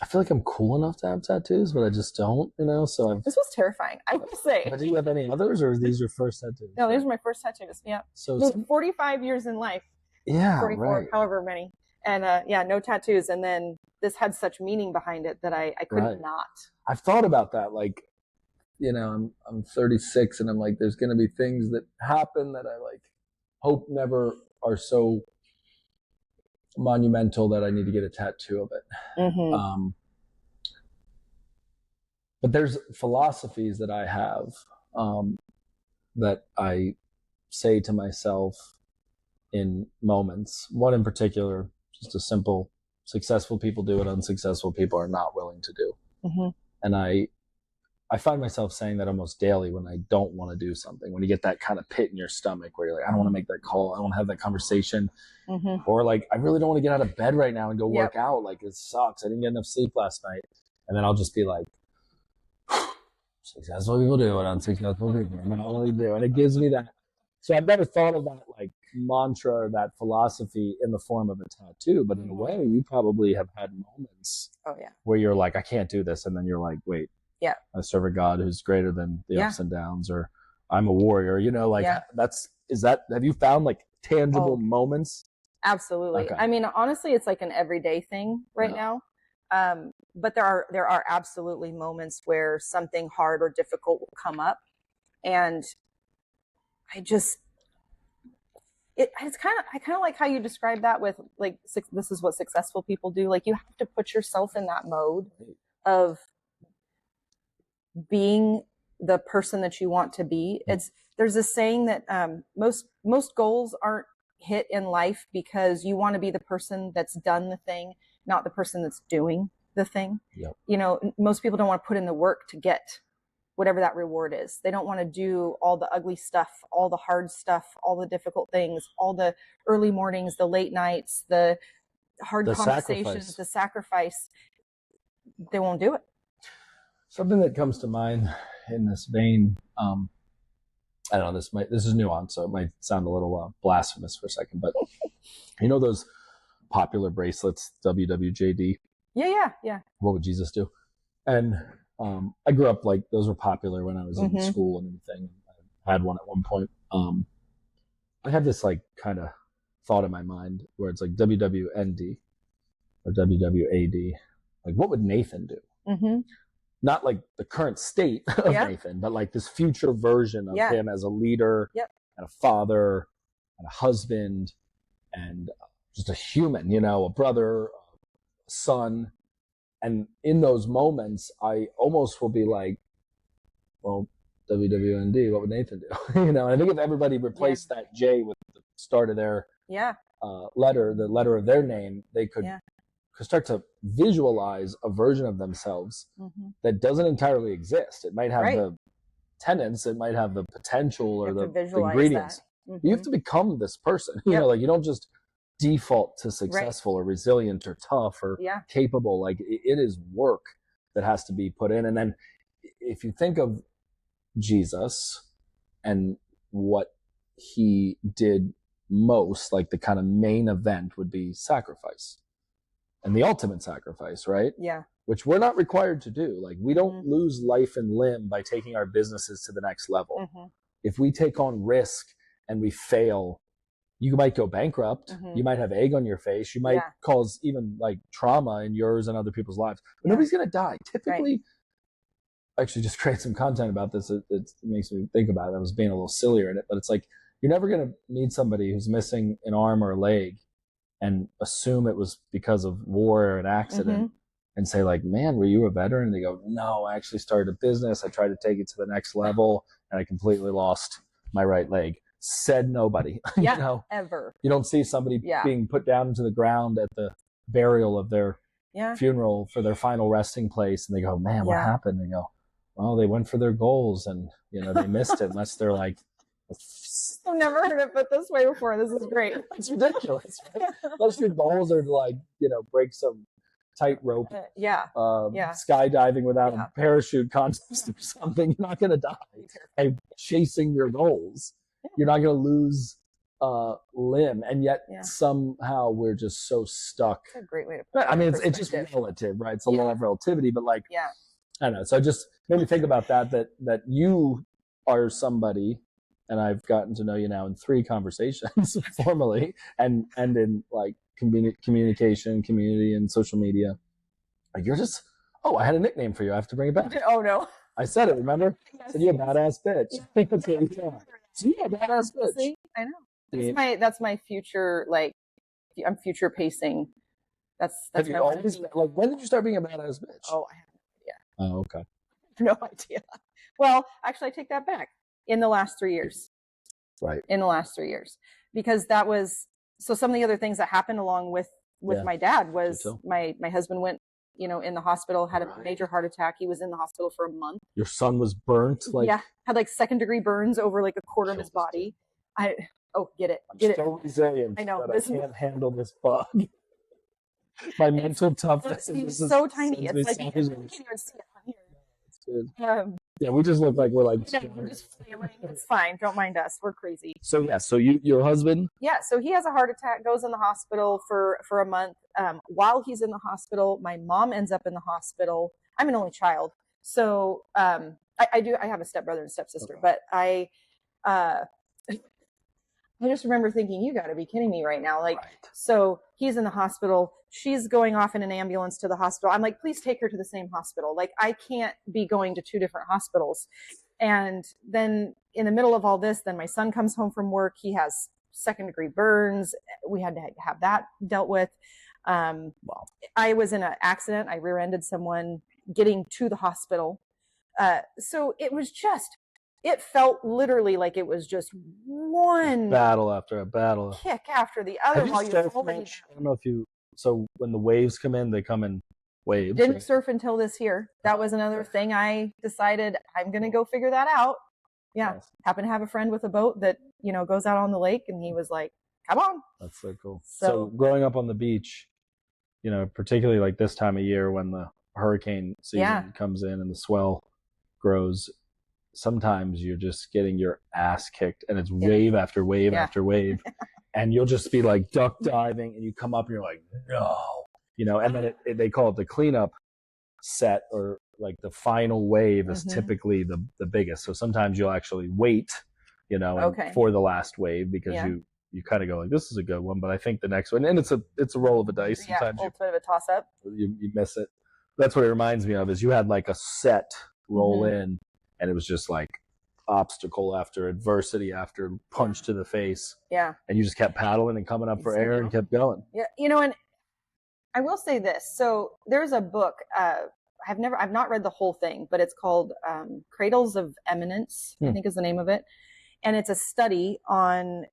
I feel like I'm cool enough to have tattoos, but I just don't, so This was terrifying, I would say. But do you have any others, or are these your first tattoos? No, these are my first tattoos. Yeah. So 45 years in life. Yeah. 44, right. However many. And no tattoos. And then this had such meaning behind it that I couldn't not. I've thought about that. Like, I'm 36 and I'm like, there's going to be things that happen that I like hope never are so monumental that I need to get a tattoo of it. Mm-hmm. But there's philosophies that I have that I say to myself in moments. One in particular, just a simple, successful people do what unsuccessful people are not willing to do. Mm-hmm. And I find myself saying that almost daily when I don't want to do something, when you get that kind of pit in your stomach where you're like, I don't want to make that call. I don't want to have that conversation. Mm-hmm. Or like, I really don't want to get out of bed right now and go Yep. work out. Like, it sucks. I didn't get enough sleep last night. And then I'll just be like, successful people do what unsuccessful people are not willing to do. And it gives me that. So I've never thought of that like mantra or that philosophy in the form of a tattoo, but in a way you probably have had moments where you're like, I can't do this. And then you're like, wait, yeah, I serve a God who's greater than the ups and downs, or I'm a warrior, like have you found like tangible moments? Absolutely. Okay. I mean, honestly, it's like an everyday thing right now. But there are absolutely moments where something hard or difficult will come up, and I kind of like how you describe that with like, this is what successful people do. Like, you have to put yourself in that mode of being the person that you want to be. There's a saying that most goals aren't hit in life because you want to be the person that's done the thing, not the person that's doing the thing. Yep. Most people don't want to put in the work to get whatever that reward is. They don't want to do all the ugly stuff, all the hard stuff, all the difficult things, all the early mornings, the late nights, the hard conversations, the sacrifice. They won't do it. Something that comes to mind in this vein, I don't know, this is nuanced, so it might sound a little blasphemous for a second, but those popular bracelets, WWJD? Yeah. What would Jesus do? And I grew up like those were popular when I was in school and everything. I had one at one point. I had this like kind of thought in my mind where it's like WWND or WWAD. Like, what would Nathan do? Mm-hmm. Not like the current state of Nathan, but like this future version of him as a leader and a father and a husband and just a human, a brother, a son. And in those moments, I almost will be like, well, WWND, what would Nathan do? And I think if everybody replaced that J with the start of their letter, the letter of their name, they could start to visualize a version of themselves that doesn't entirely exist. It might have the tenets, it might have the potential or the ingredients. You have to become this person. Like, you don't just default to successful or resilient or tough or capable. Like, it is work that has to be put in. And then if you think of Jesus and what he did most, like the kind of main event would be sacrifice. And the ultimate sacrifice, right? Yeah. Which we're not required to do. Like, we don't lose life and limb by taking our businesses to the next level. If we take on risk and we fail, you might go bankrupt. You might have egg on your face. You might cause even like trauma in yours and other people's lives. But nobody's going to die. Typically, actually just create some content about this. It makes me think about it. I was being a little sillier in it, but it's like, you're never going to meet somebody who's missing an arm or a leg and assume it was because of war or an accident and say like, man, were you a veteran? And they go, no, I actually started a business. I tried to take it to the next level and I completely lost my right leg. Said nobody. Ever. You don't see somebody being put down into the ground at the burial of their funeral for their final resting place. And they go, man, what happened? And they go, well, they went for their goals and, they missed it unless they're like, I've never heard it put this way before. This is great. It's ridiculous. Right? Unless your goals are to like, break some tightrope, skydiving without a parachute contest or something, you're not going to die by chasing your goals. You're not going to lose limb. And yet somehow we're just so stuck. That's a great way to put it. I mean, it's just relative, right? It's a law of relativity, but like, I don't know. So it just made me think about that you are somebody, and I've gotten to know you now in 3 conversations formally and in like communication, community, and social media. Like, you're just, I had a nickname for you. I have to bring it back. Oh, no. I said it, remember? I said, you're a badass bitch. That's what you said. So you're a badass bitch. See? I know. That's my future, like, I'm future pacing. That's have you always, like, when did you start being a badass bitch? Oh, I have no idea. Oh, okay. No idea. Well, actually, I take that back. In the last 3 years. Right. In the last 3 years. Because that was, so some of the other things that happened along with my dad was my husband went, in the hospital, had a major heart attack. He was in the hospital for a month. Your son was burnt? Had like 2nd-degree burns over like a quarter of his body. Get it. I'm so resilient. I know. I can't handle this bug. My mental toughness is so tiny. It's like you can't even see it on here. It's good. Yeah, we just look like we're like. We're just flailing. It's fine. Don't mind us. We're crazy. So your husband? Yeah. So he has a heart attack. Goes in the hospital for a month. While he's in the hospital, my mom ends up in the hospital. I'm an only child, so I have a stepbrother and stepsister, but I just remember thinking, you got to be kidding me right now. Like, so he's in the hospital. She's going off in an ambulance to the hospital. I'm like, please take her to the same hospital. Like, I can't be going to 2 different hospitals. And then in the middle of all this, then my son comes home from work. He has 2nd-degree burns. We had to have that dealt with. I was in an accident. I rear-ended someone getting to the hospital. So it was just, it felt literally like it was just one battle after a battle, kick after the other. While you surf much? I don't know if you. So when the waves come in, they come in waves. Didn't surf until this year. That was another thing. I decided I'm going to go figure that out. Yeah, nice. Happen to have a friend with a boat that goes out on the lake, and he was like, "Come on." That's so cool. So growing up on the beach, particularly like this time of year when the hurricane season comes in and the swell grows. Sometimes you're just getting your ass kicked and it's wave after wave after wave. And you'll just be like duck diving and you come up and you're like, no, and then they call it the cleanup set, or like the final wave is typically the biggest. So sometimes you'll actually wait, for the last wave because you kind of go like, this is a good one, but I think the next one, and it's a roll of the dice. Sometimes it's a bit of a toss up. You miss it. That's what it reminds me of, is you had like a set roll in. And it was just like obstacle after adversity after punch to the face. Yeah. And you just kept paddling and coming up for air and kept going. Yeah. And I will say this. So there's a book, I've not read the whole thing, but it's called Cradles of Eminence, I think is the name of it. And it's a study on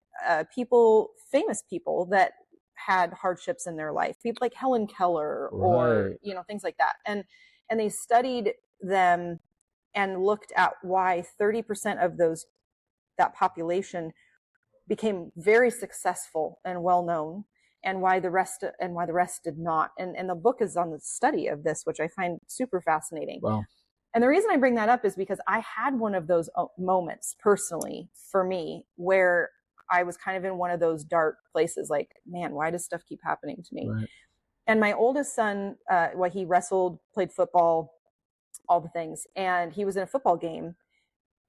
famous people that had hardships in their life. People like Helen Keller or, things like that. And they studied them and looked at why 30% of that population became very successful and well known, and why the rest did not. And the book is on the study of this, which I find super fascinating. Wow. And the reason I bring that up is because I had one of those moments personally for me where I was kind of in one of those dark places, like, man, why does stuff keep happening to me? Right. And my oldest son, he wrestled, played football, all the things. And he was in a football game.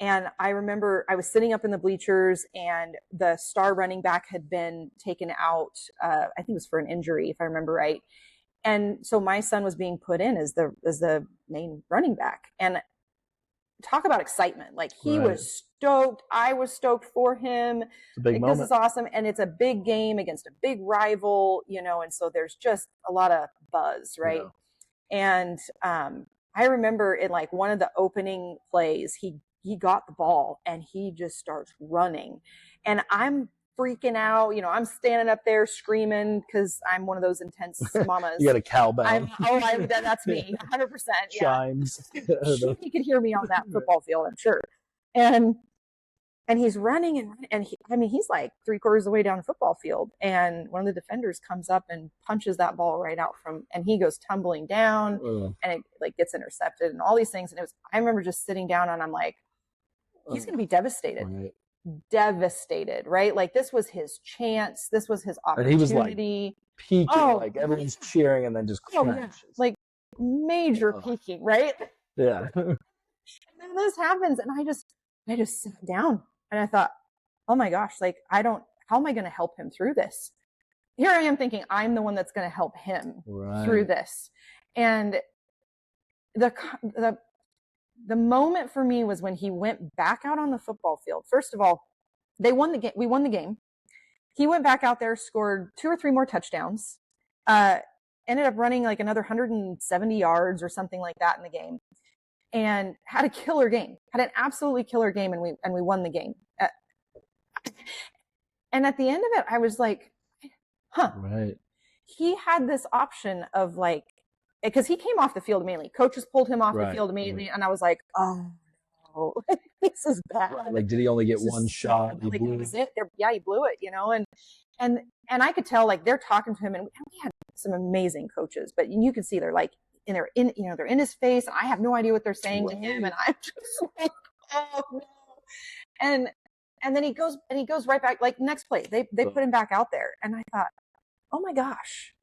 And I remember I was sitting up in the bleachers and the star running back had been taken out. I think it was for an injury, if I remember right. And so my son was being put in as the main running back. And talk about excitement. Like, he was stoked. I was stoked for him. It's a big moment. This is awesome. And it's a big game against a big rival, and so there's just a lot of buzz, right? Yeah. And I remember in like one of the opening plays, he got the ball and he just starts running, and I'm freaking out. I'm standing up there screaming because I'm one of those intense mamas. You got a cowbell. That's me, 100%. Yeah. Chimes. He could hear me on that football field, I'm sure. And he's running and he's like 3/4 of the way down the football field. And one of the defenders comes up and punches that ball right out and he goes tumbling down and it like gets intercepted and all these things. And I remember just sitting down and I'm like, he's going to be devastated. Right. Devastated, right? Like, this was his chance. This was his opportunity. And he was like peaking, like everyone's cheering and then just crashes. Like major peaking, right? Yeah. And then this happens and I just sat down and I thought, oh my gosh, like, how am I going to help him through this? Here I am thinking I'm the one that's going to help him through this. And the moment for me was when he went back out on the football field. First of all, we won the game. he went back out there, scored 2 or 3 more touchdowns, ended up running like another 170 yards or something like that in the game, and had a killer game, had an absolutely killer game, and we won the game. And at the end of it, I was like, huh. Right. He had this option of like, because he came off the field immediately. Coaches pulled him off the field immediately, and I was like, oh no, this is bad. Right. Like, did he only get one shot? Like, was it? Yeah, he blew it, you know. And I could tell, like, they're talking to him, and we had some amazing coaches, but you can see they're like, and they're in his face, and I have no idea what they're saying to him, and I'm just like, oh no. And then he goes right back, like, next play, they put him back out there, and I thought, oh my gosh,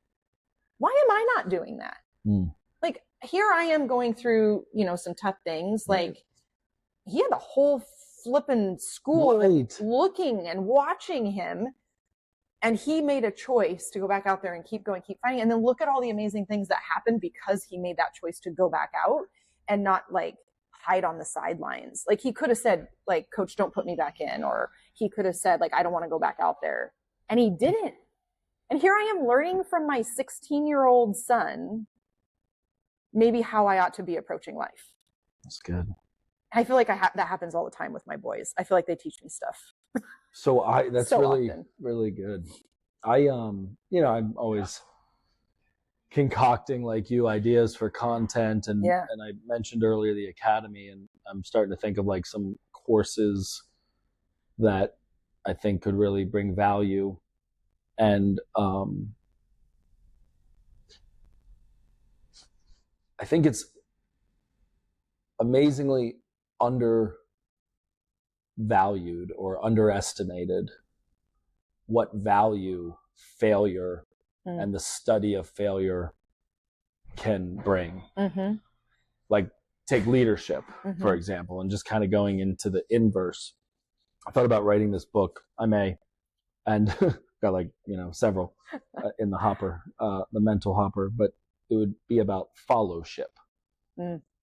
why am I not doing that? Like, here I am going through, some tough things. Like, he had the whole flipping school looking and watching him, and he made a choice to go back out there and keep going, keep fighting. And then look at all the amazing things that happened because he made that choice to go back out and not like hide on the sidelines. Like, he could have said, like, coach, don't put me back in, or he could have said, like, I don't want to go back out there. And he didn't. And here I am learning from my 16-year-old son maybe how I ought to be approaching life. That's good. I feel like that happens all the time with my boys. I feel like they teach me stuff. So that's so really, often. really good. I'm always concocting, like you, ideas for content. And I mentioned earlier the academy, and I'm starting to think of like some courses that I think could really bring value. And I think it's amazingly undervalued or underestimated what value failure and the study of failure can bring. Like, take leadership, for example, and just kind of going into the inverse. I thought about writing this book. I may, and got like, several in the hopper, the mental hopper, but it would be about fellowship.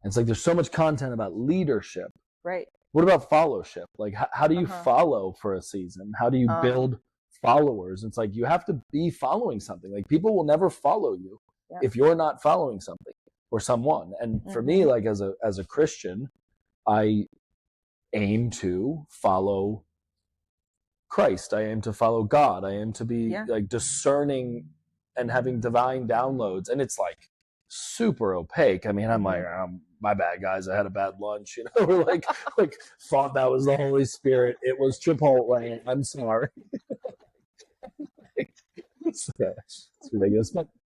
It's like there's so much content about leadership. Right. What about fellowship? Like, how do you follow for a season? How do you build followers? It's like you have to be following something. Like, people will never follow you if you're not following something or someone. And for me, like as a Christian, I aim to follow Christ. I aim to follow God. I aim to be like discerning and having divine downloads. And it's like super opaque. I mean, I'm like, my bad, guys. I had a bad lunch, or like thought that was the Holy Spirit. It was Chipotle. I'm sorry. It's ridiculous.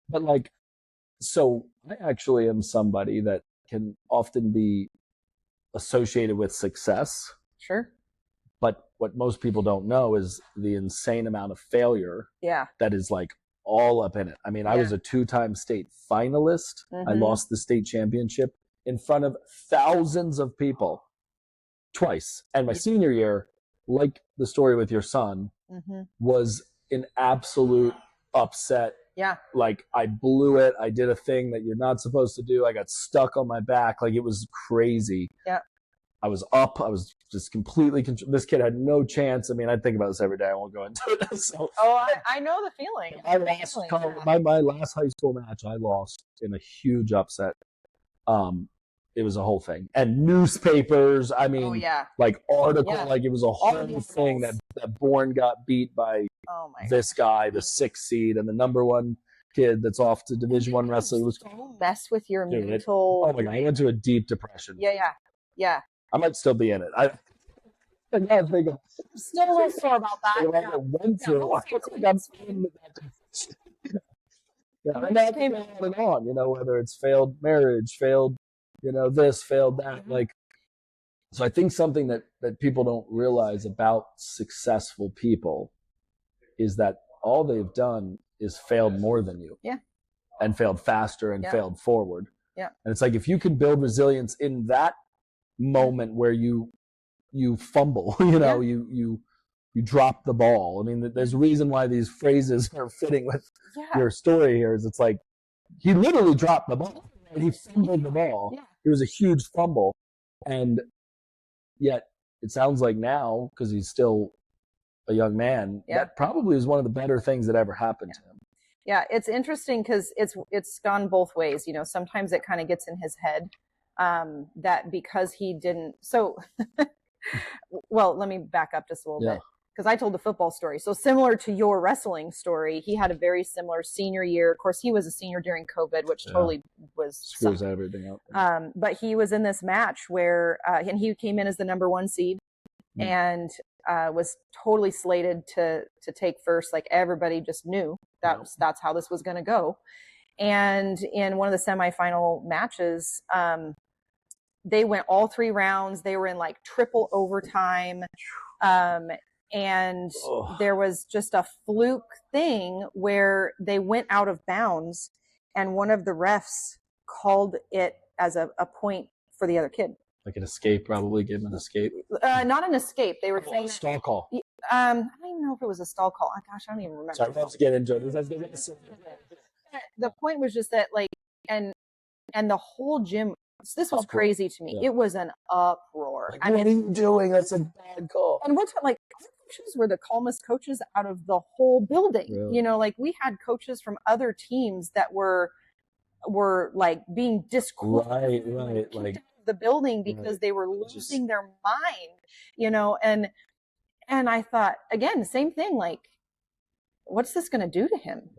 But like, so I actually am somebody that can often be associated with success. Sure. But what most people don't know is the insane amount of failure that is like all up in it. I mean, I was a 2-time state finalist. I lost the state championship in front of thousands of people twice. And my senior year, like the story with your son, was an absolute upset. Yeah. Like, I blew it. I did a thing that you're not supposed to do. I got stuck on my back. Like, it was crazy. Yeah. I was up. I was just completely this kid had no chance. I mean, I think about this every day. I won't go into it. So, I know the feeling. My last high school match, I lost in a huge upset. It was a whole thing. And newspapers, I mean, like article, like it was a whole thing that Bourne got beat by this guy, the 6th seed, and the number 1 kid that's off to Division I wrestling. Was mess with your mental. Oh my God, I went to a deep depression. Yeah. I might still be in it. I'm still a little sore about that. I went through and that came on and on, whether it's failed marriage, failed, this, failed that. Like, so I think something that people don't realize about successful people is that all they've done is failed more than you. Yeah. And failed faster and failed forward. Yeah. And it's like, if you can build resilience in that moment where you fumble, you drop the ball. I mean, there's a reason why these phrases are fitting with your story here. Is it's like, he literally dropped the ball. And he fumbled the ball. Yeah. It was a huge fumble. And yet it sounds like now, because he's still a young man, that probably was one of the better things that ever happened to him. Yeah, it's interesting because it's gone both ways. Sometimes it kind of gets in his head that because he didn't. So, well, let me back up just a little bit because I told the football story. So similar to your wrestling story, he had a very similar senior year. Of course, he was a senior during COVID, which totally was screws everything up. But he was in this match where, and he came in as the number 1 seed and was totally slated to take first. Like everybody just knew that's how this was going to go. And in one of the semifinal matches, they went all 3 rounds. They were in like triple overtime. And there was just a fluke thing where they went out of bounds and one of the refs called it as a point for the other kid. Like an escape, probably give him an escape. Not an escape. They were saying stall call. I don't even know if it was a stall call. Oh, gosh, I don't even remember. Sorry, let's get into it. The point was just that, like, and the whole gym. This was crazy to me. Yeah. It was an uproar. Like, what are you doing? That's a bad call. And we're like, coaches were the calmest coaches out of the whole building. Really? Like we had coaches from other teams that were like being disqualified. Right. Like the building because they were losing their mind, and I thought, again, same thing, like, what's this going to do to him,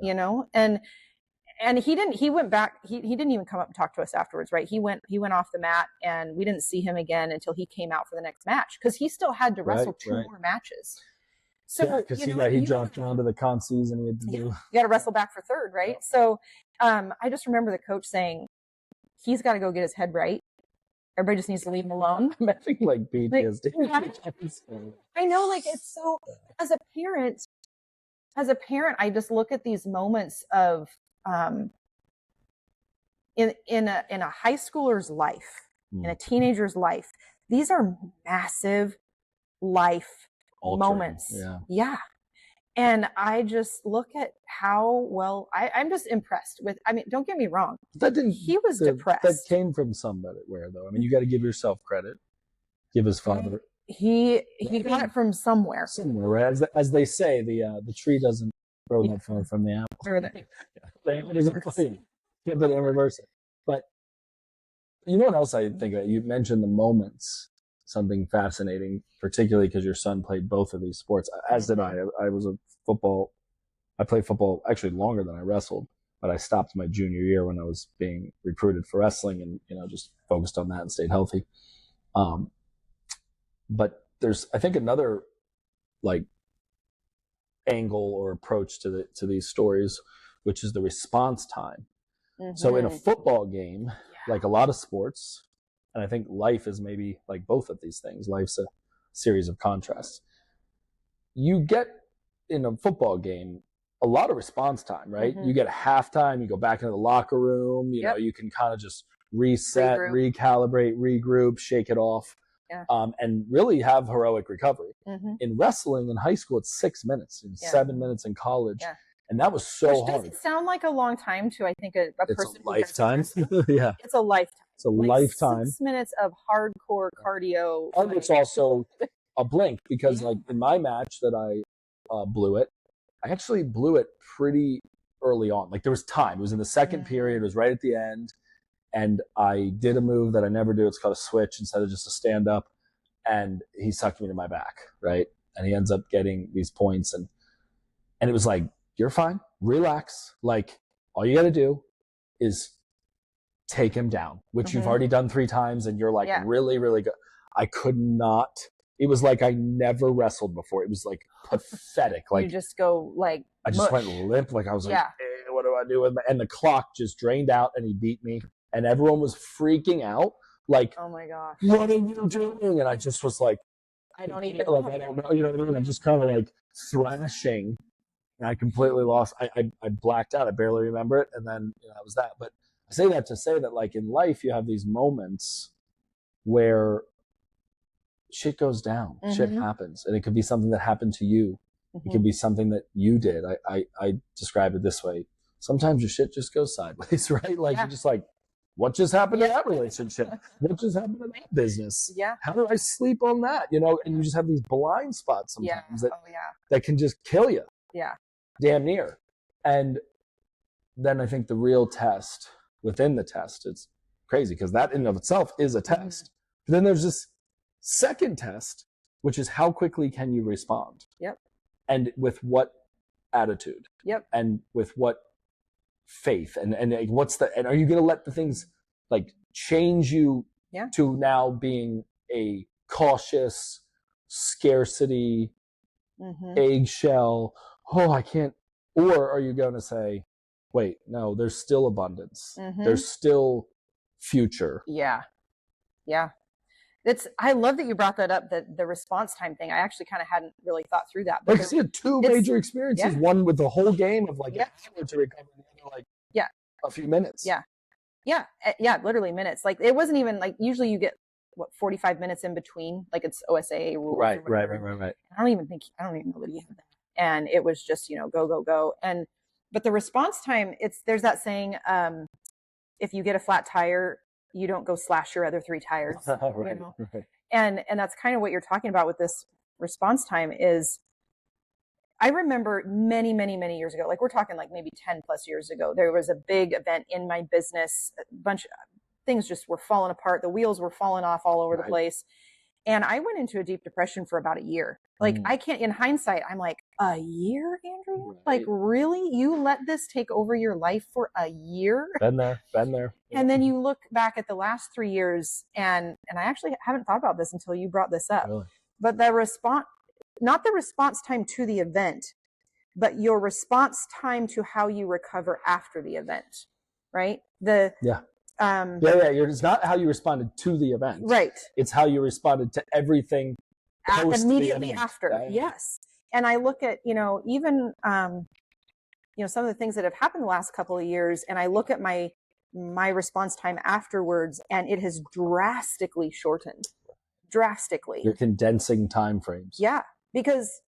and he went back, he didn't even come up and talk to us afterwards, right? He went off the mat and we didn't see him again until he came out for the next match because he still had to wrestle 2 more matches. So because he dropped down to the consies and he had to do. You got to wrestle back for third, right? So I just remember the coach saying he's got to go get his head right. Everybody just needs to leave him alone. I think like PTSD. I know, like, it's so. As a parent, I just look at these moments of in a high schooler's life, in a teenager's life. These are massive life moments. Yeah. And I just look at how well I'm just impressed with. I mean, don't get me wrong. He was depressed. That came from somebody though. I mean, you got to give yourself credit. Give his father. He got it from somewhere. Somewhere, right? As they say, the tree doesn't grow that far from the apple. Can't put it in reverse it. But you know what else I think about? You mentioned the moments. Something fascinating, particularly because your son played both of these sports, as did I. I played football actually longer than I wrestled, but I stopped my junior year when I was being recruited for wrestling and, just focused on that and stayed healthy. But there's, I think, another like angle or approach to these stories, which is the response time. Mm-hmm. So in a football game, like a lot of sports, and I think life is maybe like both of these things. Life's a series of contrasts. You get in a football game a lot of response time, right? Mm-hmm. You get halftime, you go back into the locker room, you know, you can kind of just reset, recalibrate, regroup, shake it off, and really have heroic recovery. Mm-hmm. In wrestling in high school, it's 6 minutes, and 7 minutes in college. Yeah. And that was so hard. Doesn't sound like a long time to, I think, a person. It's a lifetime. Yeah. It's a lifetime. It's a lifetime. 6 minutes of hardcore cardio. And it's also a blink because, like, in my match that I blew it, I actually blew it pretty early on. Like, there was time. It was in the second period. It was right at the end. And I did a move that I never do. It's called a switch instead of just a stand-up. And he sucked me to my back, right? And he ends up getting these points. And it was like, you're fine. Relax. Like, all you got to do is take him down, which you've already done 3 times. And you're like, really, really good. I could not. It was like I never wrestled before. It was like pathetic. Like, you just go like, I just went limp. Like, I was like, what do I do with my, and the clock just drained out and he beat me. And everyone was freaking out. Like, oh my gosh, what are you doing? And I just was like, I don't even like, I don't know. You know what I mean? I'm just kind of like thrashing. And I completely lost. I blacked out. I barely remember it. And then that was that. But I say that to say that, like, in life, you have these moments where shit goes down. Shit happens. And it could be something that happened to you. It could be something that you did. I describe it this way. Sometimes your shit just goes sideways, right? Like, you're just like, what just happened to that relationship? What just happened to that business? Yeah. How did I sleep on that? You know, and you just have these blind spots sometimes Yeah. that can just kill you. Yeah. Damn near. And then I think the real test within the test, it's crazy because that in and of itself is a test. But then there's this second test, which is how quickly can you respond? Yep. And with what attitude? Yep. And with what faith? And what's the, and are you going to let the things like change you to now being a cautious, scarcity, eggshell? Oh, I can't. Or are you going to say, wait, no, there's still abundance. There's still future. Yeah. Yeah. I love that you brought that up, the response time thing. I actually kind of hadn't really thought through that. Like, see, two major experiences. One with the whole game of like an hour to recover, and the other like a few minutes. Yeah, literally minutes. Like, it wasn't even like, usually you get 45 minutes in between, like it's OSA rules. Right. I don't even know that he had that. And it was just, go. But the response time, there's that saying, if you get a flat tire, you don't go slash your other 3 tires. Right. And that's kind of what you're talking about with this response time is, I remember many, many, many years ago, like we're talking like maybe 10 plus years ago, there was a big event in my business. A bunch of things just were falling apart. The wheels were falling off all over the place. And I went into a deep depression for about a year. Like I can't, in hindsight, I'm like, a year, Andrea? Right. Like, really? You let this take over your life for a year? Been there. And then you look back at the last 3 years, and I actually haven't thought about this until you brought this up. Really? But not the response time to the event, but your response time to how you recover after the event, right? It's not how you responded to the event. Right. It's how you responded to everything immediately after. Yes. And I look at, even, some of the things that have happened the last couple of years, and I look at my response time afterwards, and it has drastically shortened. Drastically. You're condensing time frames. Yeah. Because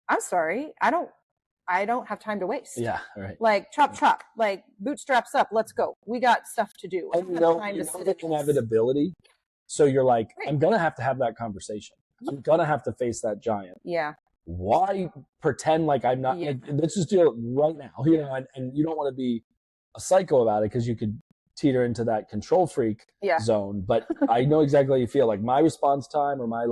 I'm sorry, I don't have time to waste. Yeah, right. Like chop, like bootstraps up. Let's go. We got stuff to do. And you know the inevitability. So you're like, I'm going to have that conversation. I'm going to have to face that giant. Yeah. Why pretend like I'm not? Like, let's just do it right now. And you don't want to be a psycho about it because you could teeter into that control freak zone. But I know exactly how you feel. Like my response time or my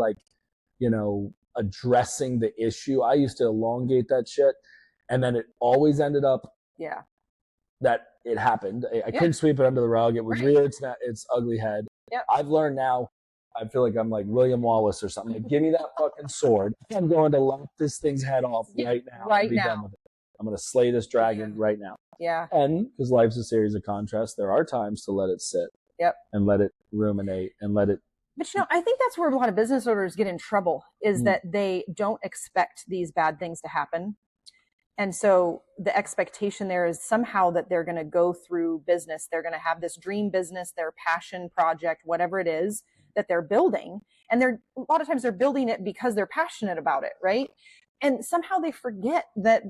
addressing the issue, I used to elongate that shit. And then it always ended up that it happened. I couldn't sweep it under the rug. It was reared its ugly head. Yep. I've learned now, I feel like I'm like William Wallace or something. Like, give me that fucking sword. I'm going to lop this thing's head off right now. Right be now. Done with it. I'm going to slay this dragon right now. Yeah. And because life's a series of contrasts, there are times to let it sit. Yep. And let it ruminate and let it. But I think that's where a lot of business owners get in trouble is that they don't expect these bad things to happen. And so the expectation there is somehow that they're going to go through business. They're going to have this dream business, their passion project, whatever it is that they're building. And a lot of times they're building it because they're passionate about it, right? And somehow they forget that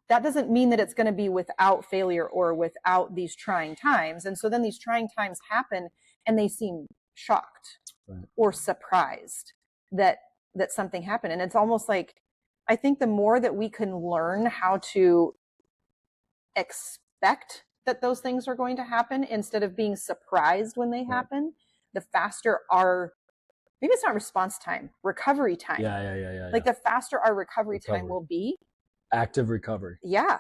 doesn't mean that it's going to be without failure or without these trying times. And so then these trying times happen and they seem shocked or surprised that something happened. And it's almost like, I think the more that we can learn how to expect that those things are going to happen instead of being surprised when they happen, the faster maybe it's not response time, recovery time. Yeah. Like the faster our recovery time will be. Active recovery. Yeah.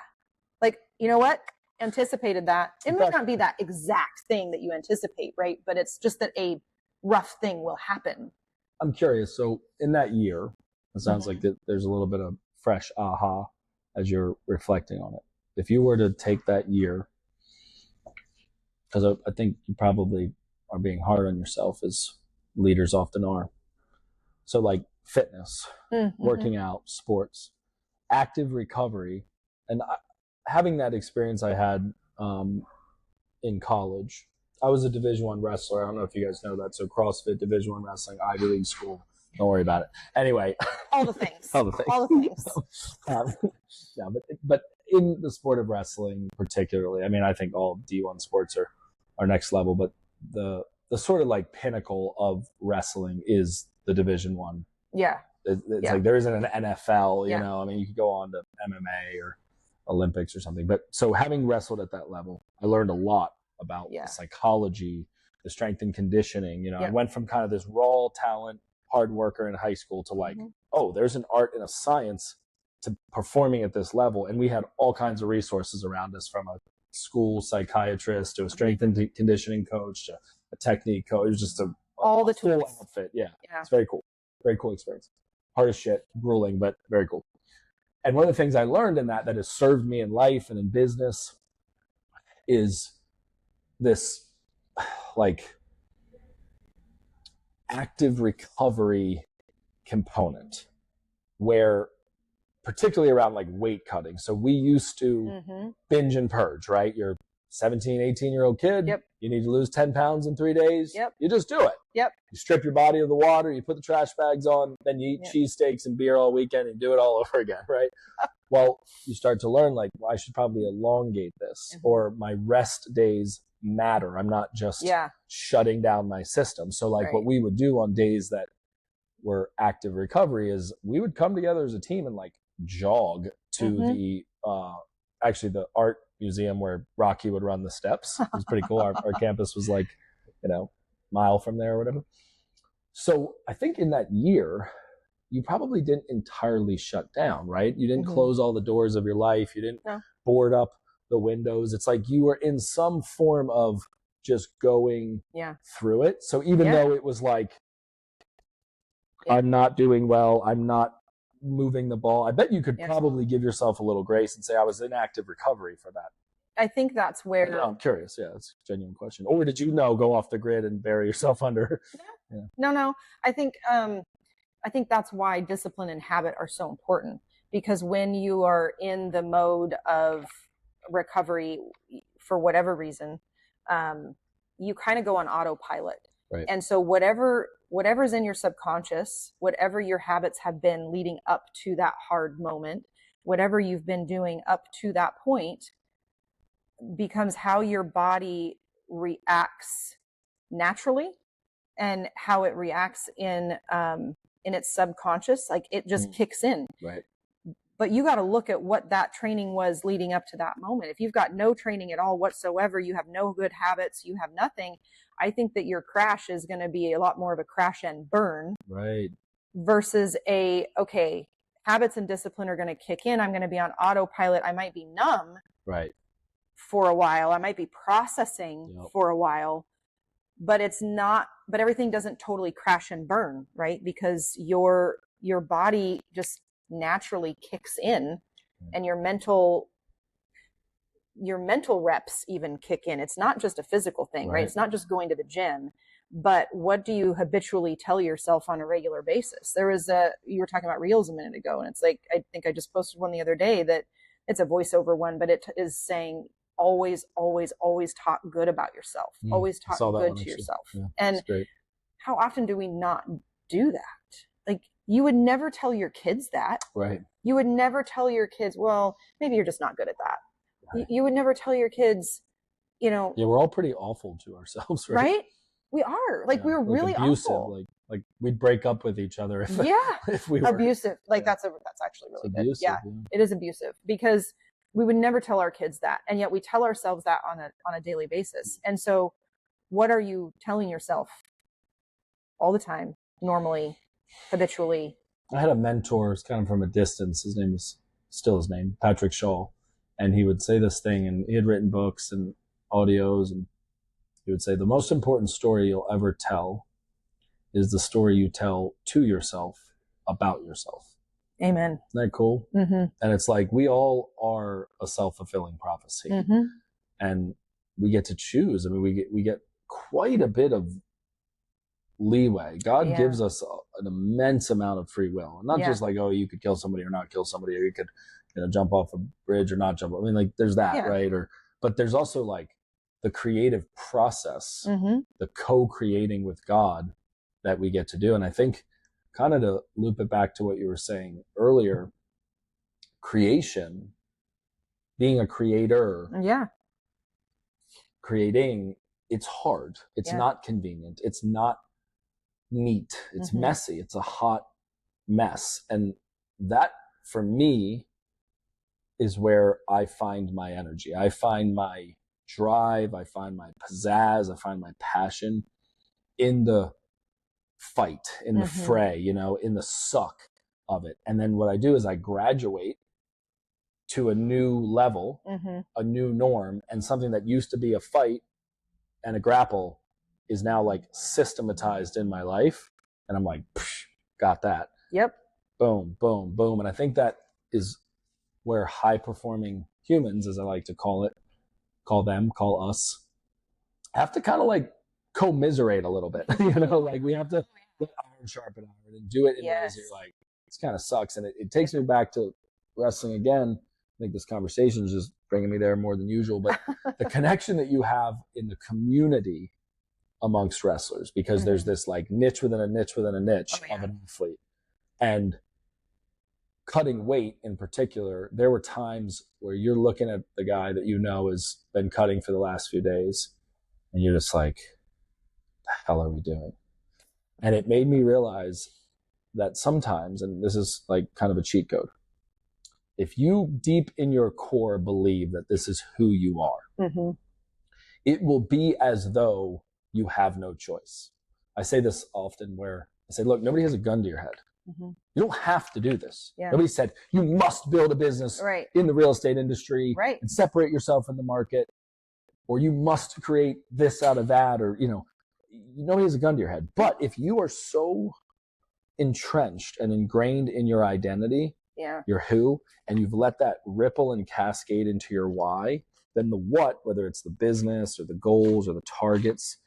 Like, you know what? Anticipated that. It may not be that exact thing that you anticipate, right? But it's just that a rough thing will happen. I'm curious. So in that year, it sounds like there's a little bit of fresh aha as you're reflecting on it. If you were to take that year, because I think you probably are being hard on yourself as leaders often are. So like fitness, working out, sports, active recovery, and having that experience I had in college. I was a Division I wrestler. I don't know if you guys know that. So CrossFit, Division I wrestling, Ivy League school. Don't worry about it. Anyway. All the things. Yeah, but in the sport of wrestling particularly, I mean, I think all D1 sports are our next level, but the sort of like pinnacle of wrestling is the Division One. Yeah. It's like there isn't an NFL, you Yeah. know, I mean, you could go on to MMA or Olympics or something. But so having wrestled at that level, I learned a lot about the psychology, the strength and conditioning. You know, I went from kind of this raw talent, hard worker in high school to like, oh, there's an art and a science to performing at this level. And we had all kinds of resources around us, from a school psychiatrist to a strength and conditioning coach to a technique coach. It was just all the full tools. outfit. Yeah. It's very cool. Very cool experience. Hard as shit, grueling, but very cool. And one of the things I learned in that has served me in life and in business is this like active recovery component, where particularly around like weight cutting. So we used to binge and purge, right? You're 17, 18-year-old kid. You need to lose 10 pounds in 3 days. You just do it. You strip your body of the water, you put the trash bags on, then you eat cheesesteaks and beer all weekend and do it all over again, right? Well, you start to learn like, well, I should probably elongate this, or my rest days matter. I'm not just shutting down my system. So like what we would do on days that were active recovery is we would come together as a team and like jog to the actually the art museum where Rocky would run the steps. It was pretty cool. Our campus was like, you know, mile from there or whatever. So I think in that year, you probably didn't entirely shut down, right? You didn't close all the doors of your life. You didn't board up the windows. It's like you were in some form of just going through it. So even though it was like, I'm not doing well, I'm not moving the ball, I bet you could probably give yourself a little grace and say, I was in active recovery for that. I think that's where... No, I'm curious. Yeah, that's a genuine question. Or did you go off the grid and bury yourself under? No. I think that's why discipline and habit are so important, because when you are in the mode of recovery for whatever reason, you kind of go on autopilot. Right. And so whatever's in your subconscious, whatever your habits have been leading up to that hard moment, whatever you've been doing up to that point, becomes how your body reacts naturally and how it reacts in its subconscious. Like it just kicks in. Right. But you got to look at what that training was leading up to that moment. If you've got no training at all whatsoever, you have no good habits, you have nothing, I think that your crash is going to be a lot more of a crash and burn. Right. Versus habits and discipline are going to kick in. I'm going to be on autopilot. I might be numb. Right. For a while. I might be processing for a while, but everything doesn't totally crash and burn, right? Because your body just naturally kicks in, and your mental reps even kick in. It's not just a physical thing, right? It's not just going to the gym, but what do you habitually tell yourself on a regular basis? You were talking about reels a minute ago, and it's like, I think I just posted one the other day that it's a voiceover one, but it is saying, always talk good about yourself. Always talk good to yourself. Yeah, and how often do we not do that? Like, you would never tell your kids that. Right. You would never tell your kids, well, maybe you're just not good at that. Right. You would never tell your kids, Yeah, we're all pretty awful to ourselves, right? Right? We are. Like, we were really abusive, awful. Like we'd break up with each other if we were abusive. Like that's actually really good. Abusive, yeah, it is abusive, because we would never tell our kids that, and yet we tell ourselves that on a daily basis. And so, what are you telling yourself all the time, normally, habitually? I had a mentor, kind of from a distance. His name is still his name, Patrick Shaw, and he would say this thing, and he had written books and audios, and he would say, the most important story you'll ever tell is the story you tell to yourself about yourself. Amen. Isn't that cool? Mm-hmm. And it's like, we all are a self-fulfilling prophecy, and we get to choose. I mean, we get quite a bit of leeway. God gives us an immense amount of free will, and not just like, oh, you could kill somebody or not kill somebody, or you could, jump off a bridge or not jump. I mean, like, there's that, right? But there's also like the creative process, the co-creating with God that we get to do. And I think, kind of to loop it back to what you were saying earlier, creation, being a creator, creating it's hard. It's not convenient. It's not neat. It's messy. It's a hot mess. And that, for me, is where I find my energy. I find my drive. I find my pizzazz. I find my passion in the fight, in the fray, you know, in the suck of it. And then what I do is I graduate to a new level, a new norm, and something that used to be a fight and a grapple is now like systematized in my life. And I'm like, got that. Yep. Boom, boom, boom. And I think that is where high performing humans, as I like to call us, have to kind of like commiserate a little bit. You know, like we have to let iron sharpen iron and do it in ways you're like, this kind of sucks. And it takes me back to wrestling again. I think this conversation is just bringing me there more than usual, but the connection that you have in the community amongst wrestlers, because there's this like niche within a niche within a niche of an athlete. And cutting weight in particular, there were times where you're looking at the guy that you know has been cutting for the last few days, and you're just like, the hell are we doing? And it made me realize that sometimes, and this is like kind of a cheat code, if you deep in your core believe that this is who you are, it will be as though you have no choice. I say this often where I say, look, nobody has a gun to your head. You don't have to do this. Nobody said you must build a business in the real estate industry and separate yourself in the market, or you must create this out of that, or, you know, nobody has a gun to your head. But if you are so entrenched and ingrained in your identity, your who, and you've let that ripple and cascade into your why, then the what, whether it's the business or the goals or the targets,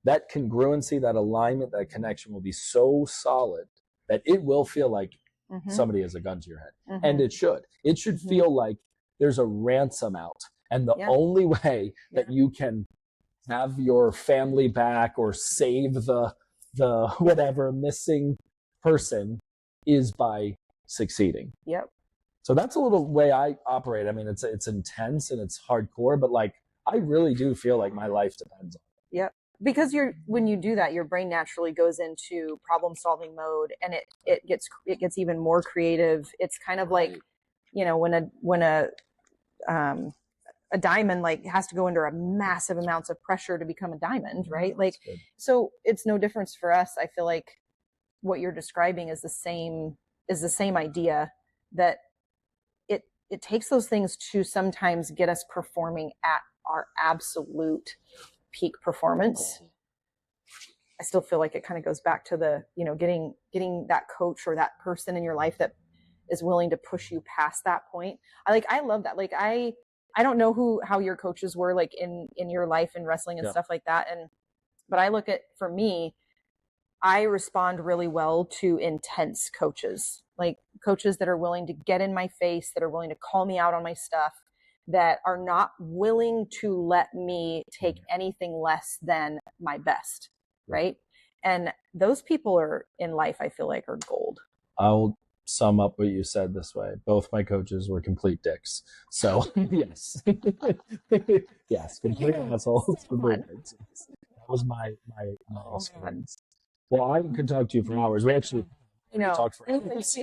that congruency, that alignment, that connection will be so solid that it will feel like somebody has a gun to your head. And it should. It should feel like there's a ransom out. And the only way that you can have your family back or save the whatever missing person is by succeeding. So that's a little way I operate. I mean, it's intense and it's hardcore, but like I really do feel like my life depends on it. Because when you do that, your brain naturally goes into problem solving mode, and it gets even more creative. It's kind of like, you know, when a diamond like has to go under a massive amounts of pressure to become a diamond, right? Like, so it's no difference for us. I feel like what you're describing is the same idea, that it takes those things to sometimes get us performing at our absolute peak performance. I still feel like it kind of goes back to the, you know, getting that coach or that person in your life that is willing to push you past that point. I love that. Like I don't know how your coaches were like in your life in wrestling and stuff like that. But I look at, for me, I respond really well to intense coaches, like coaches that are willing to get in my face, that are willing to call me out on my stuff, that are not willing to let me take anything less than my best, right? And those people are in life, I feel like, are gold. I'll sum up what you said this way. Both my coaches were complete dicks. So, yes. Yes, complete assholes. Complete dicks. That was my experience. Well, I could talk to you for hours. We actually talked for hours.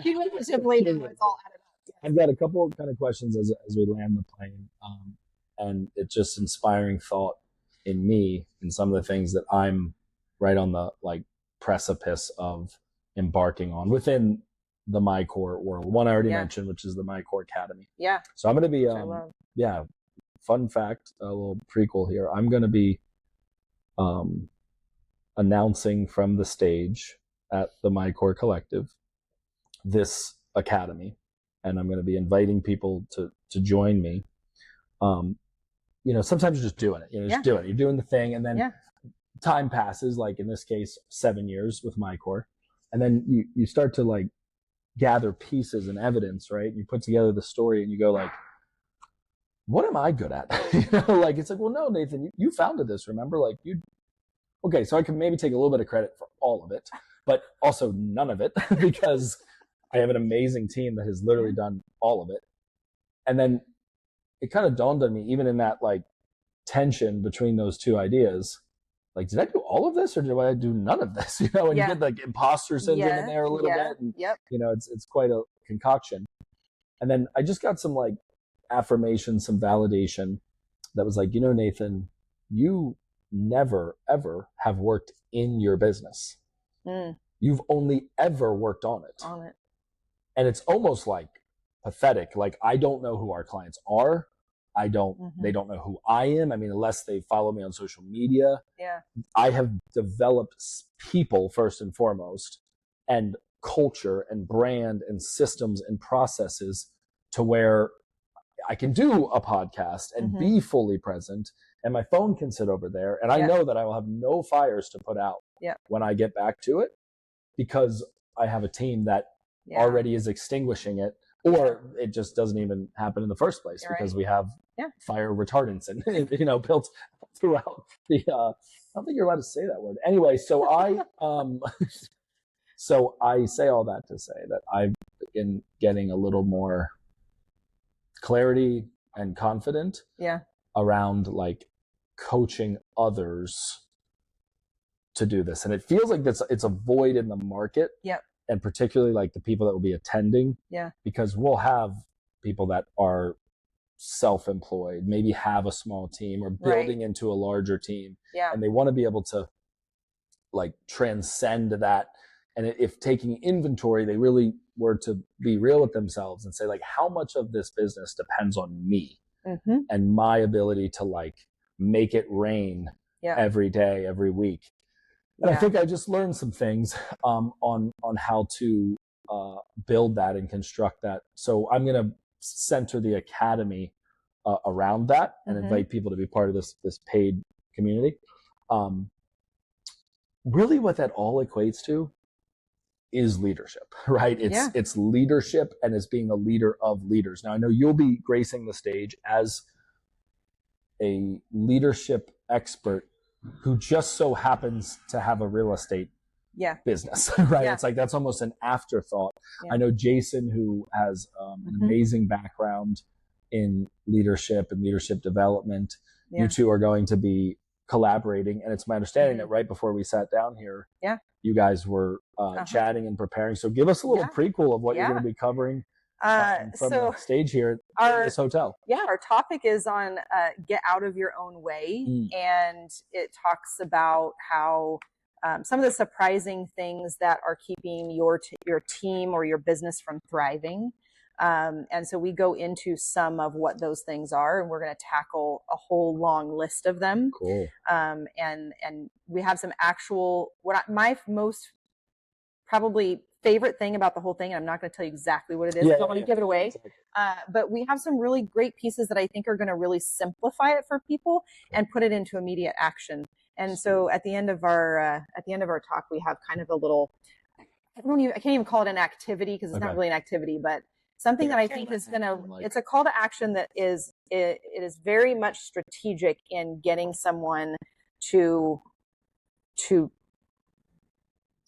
Cumulatively, it's all added up. I've got a couple of kind of questions as we land the plane, and it's just inspiring thought in me and some of the things that I'm right on the like precipice of embarking on within the MyCore world. One I already mentioned, which is the MyCore Academy. So I'm going to be, fun fact, a little prequel here. I'm going to be announcing from the stage at the MyCore Collective this academy. And I'm going to be inviting people to join me. You know, sometimes you're just doing it. You know, just doing it. You're doing the thing, and then time passes. Like in this case, 7 years with MyCore, and then you start to like gather pieces and evidence, right? You put together the story, and you go like, "What am I good at?" You know, like it's like, well, no, Nathan, you founded this. Remember, like you. Okay, so I can maybe take a little bit of credit for all of it, but also none of it because I have an amazing team that has literally done all of it. And then it kind of dawned on me, even in that like tension between those two ideas. Like, did I do all of this or did I do none of this? You know, and you get like imposter syndrome in there a little bit. And, you know, it's quite a concoction. And then I just got some like affirmation, some validation that was like, you know, Nathan, you never, ever have worked in your business. You've only ever worked on it. And it's almost like pathetic. Like, I don't know who our clients are. They don't know who I am. I mean, unless they follow me on social media. I have developed people first and foremost, and culture and brand and systems and processes to where I can do a podcast and be fully present, and my phone can sit over there. And I know that I will have no fires to put out when I get back to it, because I have a team that already is extinguishing it, or it just doesn't even happen in the first place because we have fire retardants and, you know, built throughout the, I don't think you're allowed to say that word. Anyway, so so I say all that to say that I've been getting a little more clarity and confident around like coaching others to do this. And it feels like it's a void in the market. And particularly like the people that will be attending. Because we'll have people that are self-employed, maybe have a small team or building into a larger team. And they want to be able to like transcend that. And if taking inventory, they really were to be real with themselves and say like, how much of this business depends on me and my ability to like make it rain every day, every week. And I think I just learned some things on how to build that and construct that. So I'm going to center the academy around that and invite people to be part of this paid community. Really what that all equates to is leadership, right? It's leadership, and it's being a leader of leaders. Now, I know you'll be gracing the stage as a leadership expert who just so happens to have a real estate business, right? It's like, that's almost an afterthought. I know Jason, who has an amazing background in leadership and leadership development. You two are going to be collaborating. And it's my understanding that right before we sat down here, you guys were chatting and preparing. So give us a little prequel of what you're going to be covering from the stage here at this hotel. Our topic is on get out of your own way. And it talks about how some of the surprising things that are keeping your team or your business from thriving. And so we go into some of what those things are, and we're going to tackle a whole long list of them. Cool. And we have some actual, my most probably favorite thing about the whole thing, and I'm not going to tell you exactly what it is. I don't want to give it away. But we have some really great pieces that I think are going to really simplify it for people and put it into immediate action. And so at the end of our talk, we have kind of a little, I can't even call it an activity because it's not really an activity, but something that I think is going to, it's a call to action that it is very much strategic in getting someone to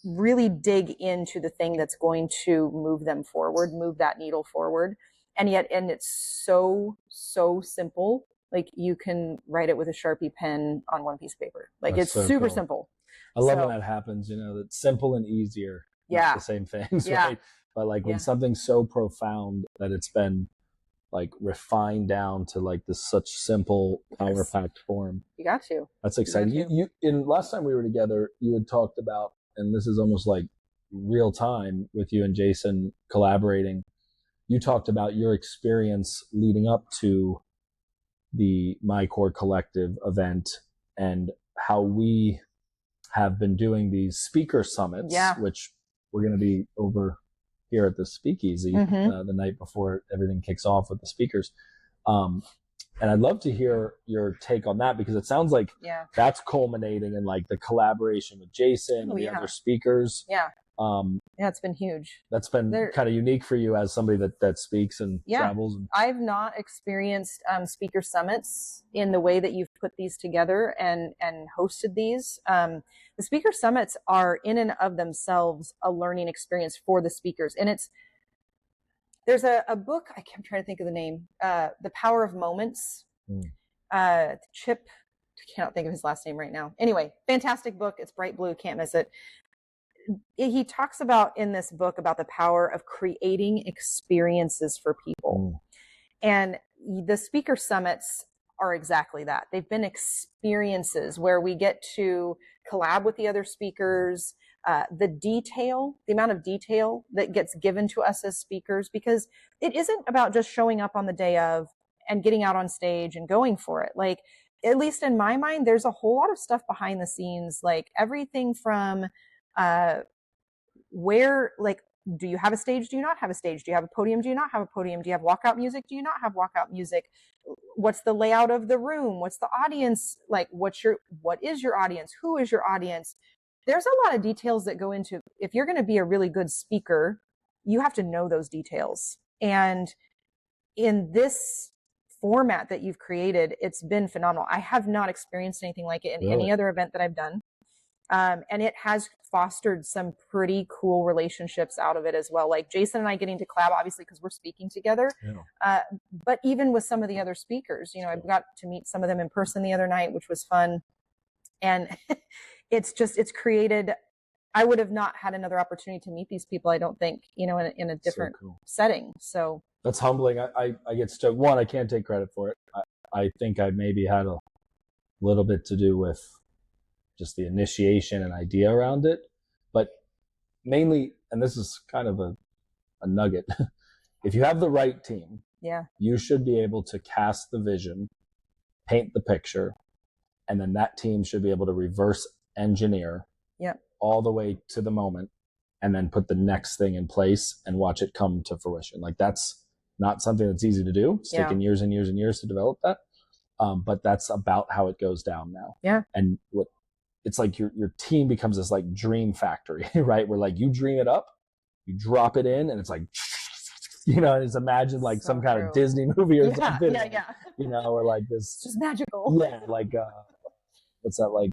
really dig into the thing that's going to move them forward, move that needle forward. And it's so simple. Like, you can write it with a Sharpie pen on one piece of paper. Like, that's it's super simple. I love when that happens, you know, that simple and easier. The same things, right? But like when something's so profound that it's been like refined down to like this such simple, power-packed form. You got to. That's exciting. You in last time we were together, you had talked about, and this is almost like real time with you and Jason collaborating. You talked about your experience leading up to the My Core Collective event and how we have been doing these speaker summits, which we're going to be over here at the Speakeasy the night before everything kicks off with the speakers. And I'd love to hear your take on that, because it sounds like that's culminating in like the collaboration with Jason and the other speakers. It's been huge. That's been kind of unique for you as somebody that speaks and travels. I've not experienced speaker summits in the way that you've put these together and hosted these. The speaker summits are in and of themselves a learning experience for the speakers. And there's a book, I'm trying to think of the name, The Power of Moments. Chip, I cannot think of his last name right now. Anyway, fantastic book. It's bright blue. Can't miss it. He talks about in this book about the power of creating experiences for people. And the speaker summits are exactly that. They've been experiences where we get to collab with the other speakers, the amount of detail that gets given to us as speakers, because it isn't about just showing up on the day of and getting out on stage and going for it. Like, at least in my mind, there's a whole lot of stuff behind the scenes, like everything from, do you have a stage? Do you not have a stage? Do you have a podium? Do you not have a podium? Do you have walkout music? Do you not have walkout music? What's the layout of the room? What's the audience like? What is your audience? Who is your audience? There's a lot of details that go into, if you're going to be a really good speaker, you have to know those details. And in this format that you've created, it's been phenomenal. I have not experienced anything like it in any other event that I've done. And it has fostered some pretty cool relationships out of it as well. Like Jason and I getting to collab, obviously, because we're speaking together. But even with some of the other speakers, I got to meet some of them in person the other night, which was fun. And it's created, I would have not had another opportunity to meet these people, I don't think, in a different setting. So that's humbling. I get stoked. One, I can't take credit for it. I think I maybe had a little bit to do with just the initiation and idea around it, but mainly, and this is kind of a nugget, if you have the right team, you should be able to cast the vision, paint the picture, and then that team should be able to reverse engineer all the way to the moment, and then put the next thing in place and watch it come to fruition. Like, that's not something that's easy to do. It's taken years and years and years to develop that. But that's about how it goes down now. And it's like your team becomes this like dream factory, right? Where like you dream it up, you drop it in, and it's like, and it's imagined like some kind of Disney movie or something. Or like this. It's just magical. Like, what's that, like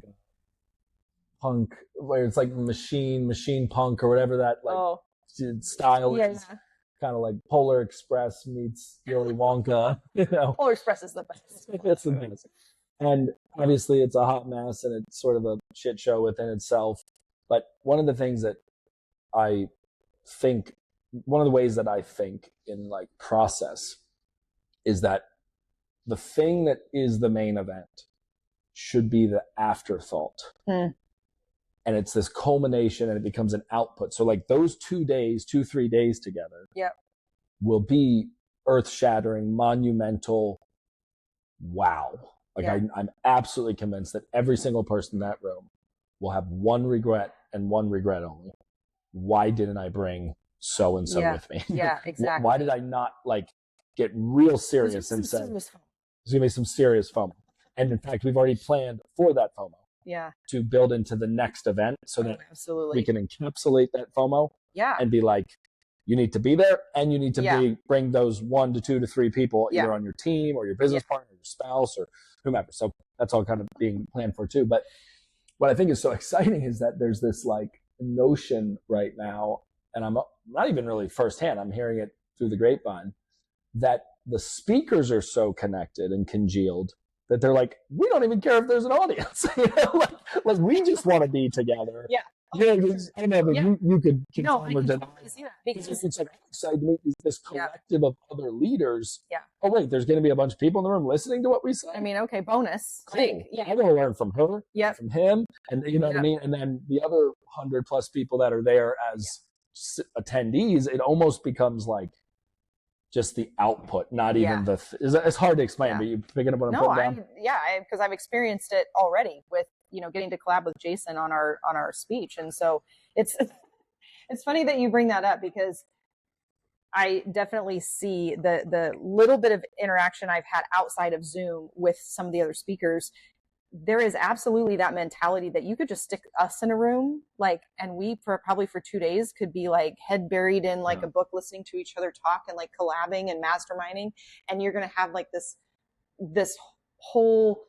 punk, where it's like machine punk or whatever that like style is. Kind of like Polar Express meets Willy Wonka, Polar Express is the best. It's the best. And obviously it's a hot mess and it's sort of a shit show within itself. But one of the ways that I think in like process is that the thing that is the main event should be the afterthought. And it's this culmination and it becomes an output. So like those 3 days together will be earth-shattering, monumental. Wow. Like I'm absolutely convinced that every single person in that room will have one regret and one regret only. Why didn't I bring so-and-so with me? Yeah, exactly. Why did I not like get real serious and say, there's going to be some serious FOMO. And in fact, we've already planned for that FOMO. To build into the next event so that we can encapsulate that FOMO and be like, you need to be there and you need to bring those 1 to 2 to 3 people either on your team or your business partner, your spouse or whomever. So that's all kind of being planned for too. But what I think is so exciting is that there's this like notion right now, and I'm not even really firsthand, I'm hearing it through the grapevine, that the speakers are so connected and congealed that they're like, we don't even care if there's an audience. like we just want to be together. I know, but you could confirm or deny. See that because it's like, I'm excited to meet this collective of other leaders. Oh wait, there's going to be a bunch of people in the room listening to what we say. I mean, okay, bonus. Cool. I'm going to learn from her, from him, and you know what I mean. And then the other 100+ people that are there as attendees, it almost becomes like just the output, not even it's hard to explain, but you picking up what I'm putting down? Because I've experienced it already with, getting to collab with Jason on our speech. And so it's funny that you bring that up because I definitely see the little bit of interaction I've had outside of Zoom with some of the other speakers. There is absolutely that mentality that you could just stick us in a room, and we probably for 2 days could be like head buried in like a book, listening to each other talk and like collabing and masterminding. And you're going to have like this whole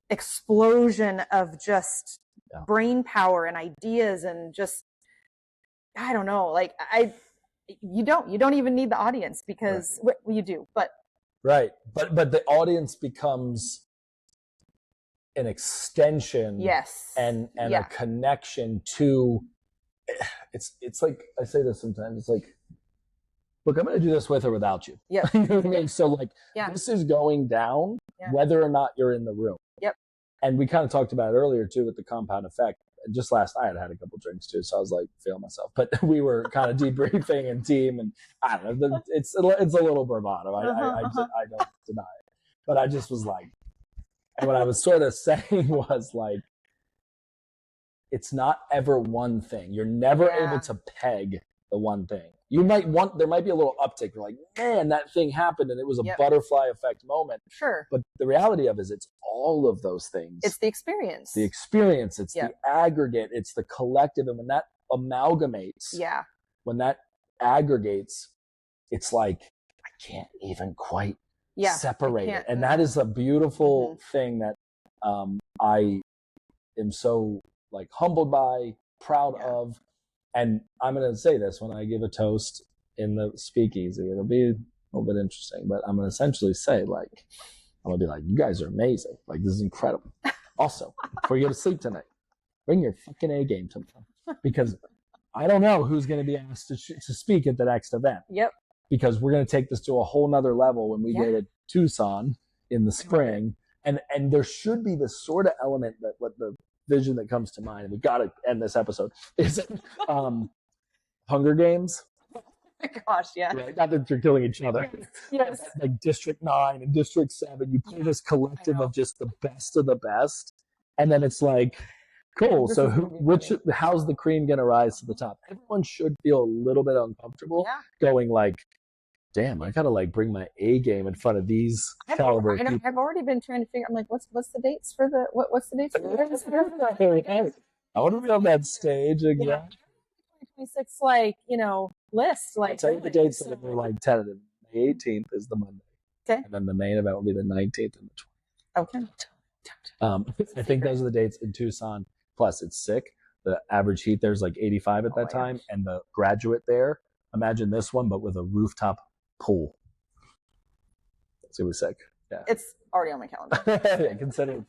explosion of just brain power and ideas and just, I don't know, like you don't even need the audience because you do, but but the audience becomes an extension and a connection to it's like I say this sometimes, it's like, look, I'm going to do this with or without you. Yeah. You know what I mean? So like this is going down whether or not you're in the room. Yep. And we kind of talked about it earlier too with the compound effect. Just last night I had a couple drinks too, so I was like feeling myself. But we were kind of debriefing and team, and I don't know, it's a little bravado. I don't deny it. But I just was like, and what I was sort of saying was like, it's not ever one thing. You're never able to peg the one thing. You might there might be a little uptick. You're like, man, that thing happened and it was a butterfly effect moment. Sure. But the reality of it is it's all of those things. It's the experience. It's the aggregate, it's the collective. And when that amalgamates, when that aggregates, it's like, I can't even quite separate it. And that is a beautiful thing that I am so like humbled by, proud of. And I'm going to say this when I give a toast in the speakeasy. It'll be a little bit interesting, but I'm going to essentially say, like, I'm going to be like, you guys are amazing. Like, this is incredible. Also, before you go to sleep tonight, bring your fucking A game tomorrow. Because I don't know who's going to be asked to speak at the next event. Yep. Because we're going to take this to a whole nother level when we get at Tucson in the spring. And there should be this sort of element that what the vision that comes to mind, and we got to end this episode, is Hunger Games. Oh my gosh, yeah. Right? Not that you're killing each other. Yes. Like District 9 and District 7, you play this collective of just the best of the best, and then it's like, cool, so how's the cream going to rise to the top? Everyone should feel a little bit uncomfortable going like, damn, I gotta like bring my A game in front of these caliber people. I've already been trying to figure. I'm like, what's the dates for the what's the dates for the I want to be on that stage again. 2026, like list. Like, I'll tell you the dates that are like tentative. May 18th is the Monday. Okay. And then the main event will be the 19th and the 20th. Okay. I think those are the dates in Tucson. Plus, it's sick. The average heat there's like 85 at that time, and the graduate there. Imagine this one, but with a rooftop pool. So it was sick. Yeah. It's already on my calendar. Yeah, consider it.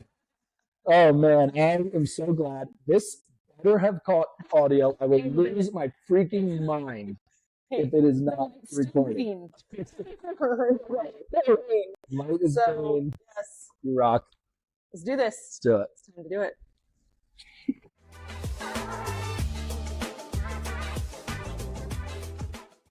Oh man, I am so glad. This better have caught audio. I will lose my freaking mind if it is not recorded. Light is green. Yes. You rock. Let's do this. Let's do it. It's time to do it.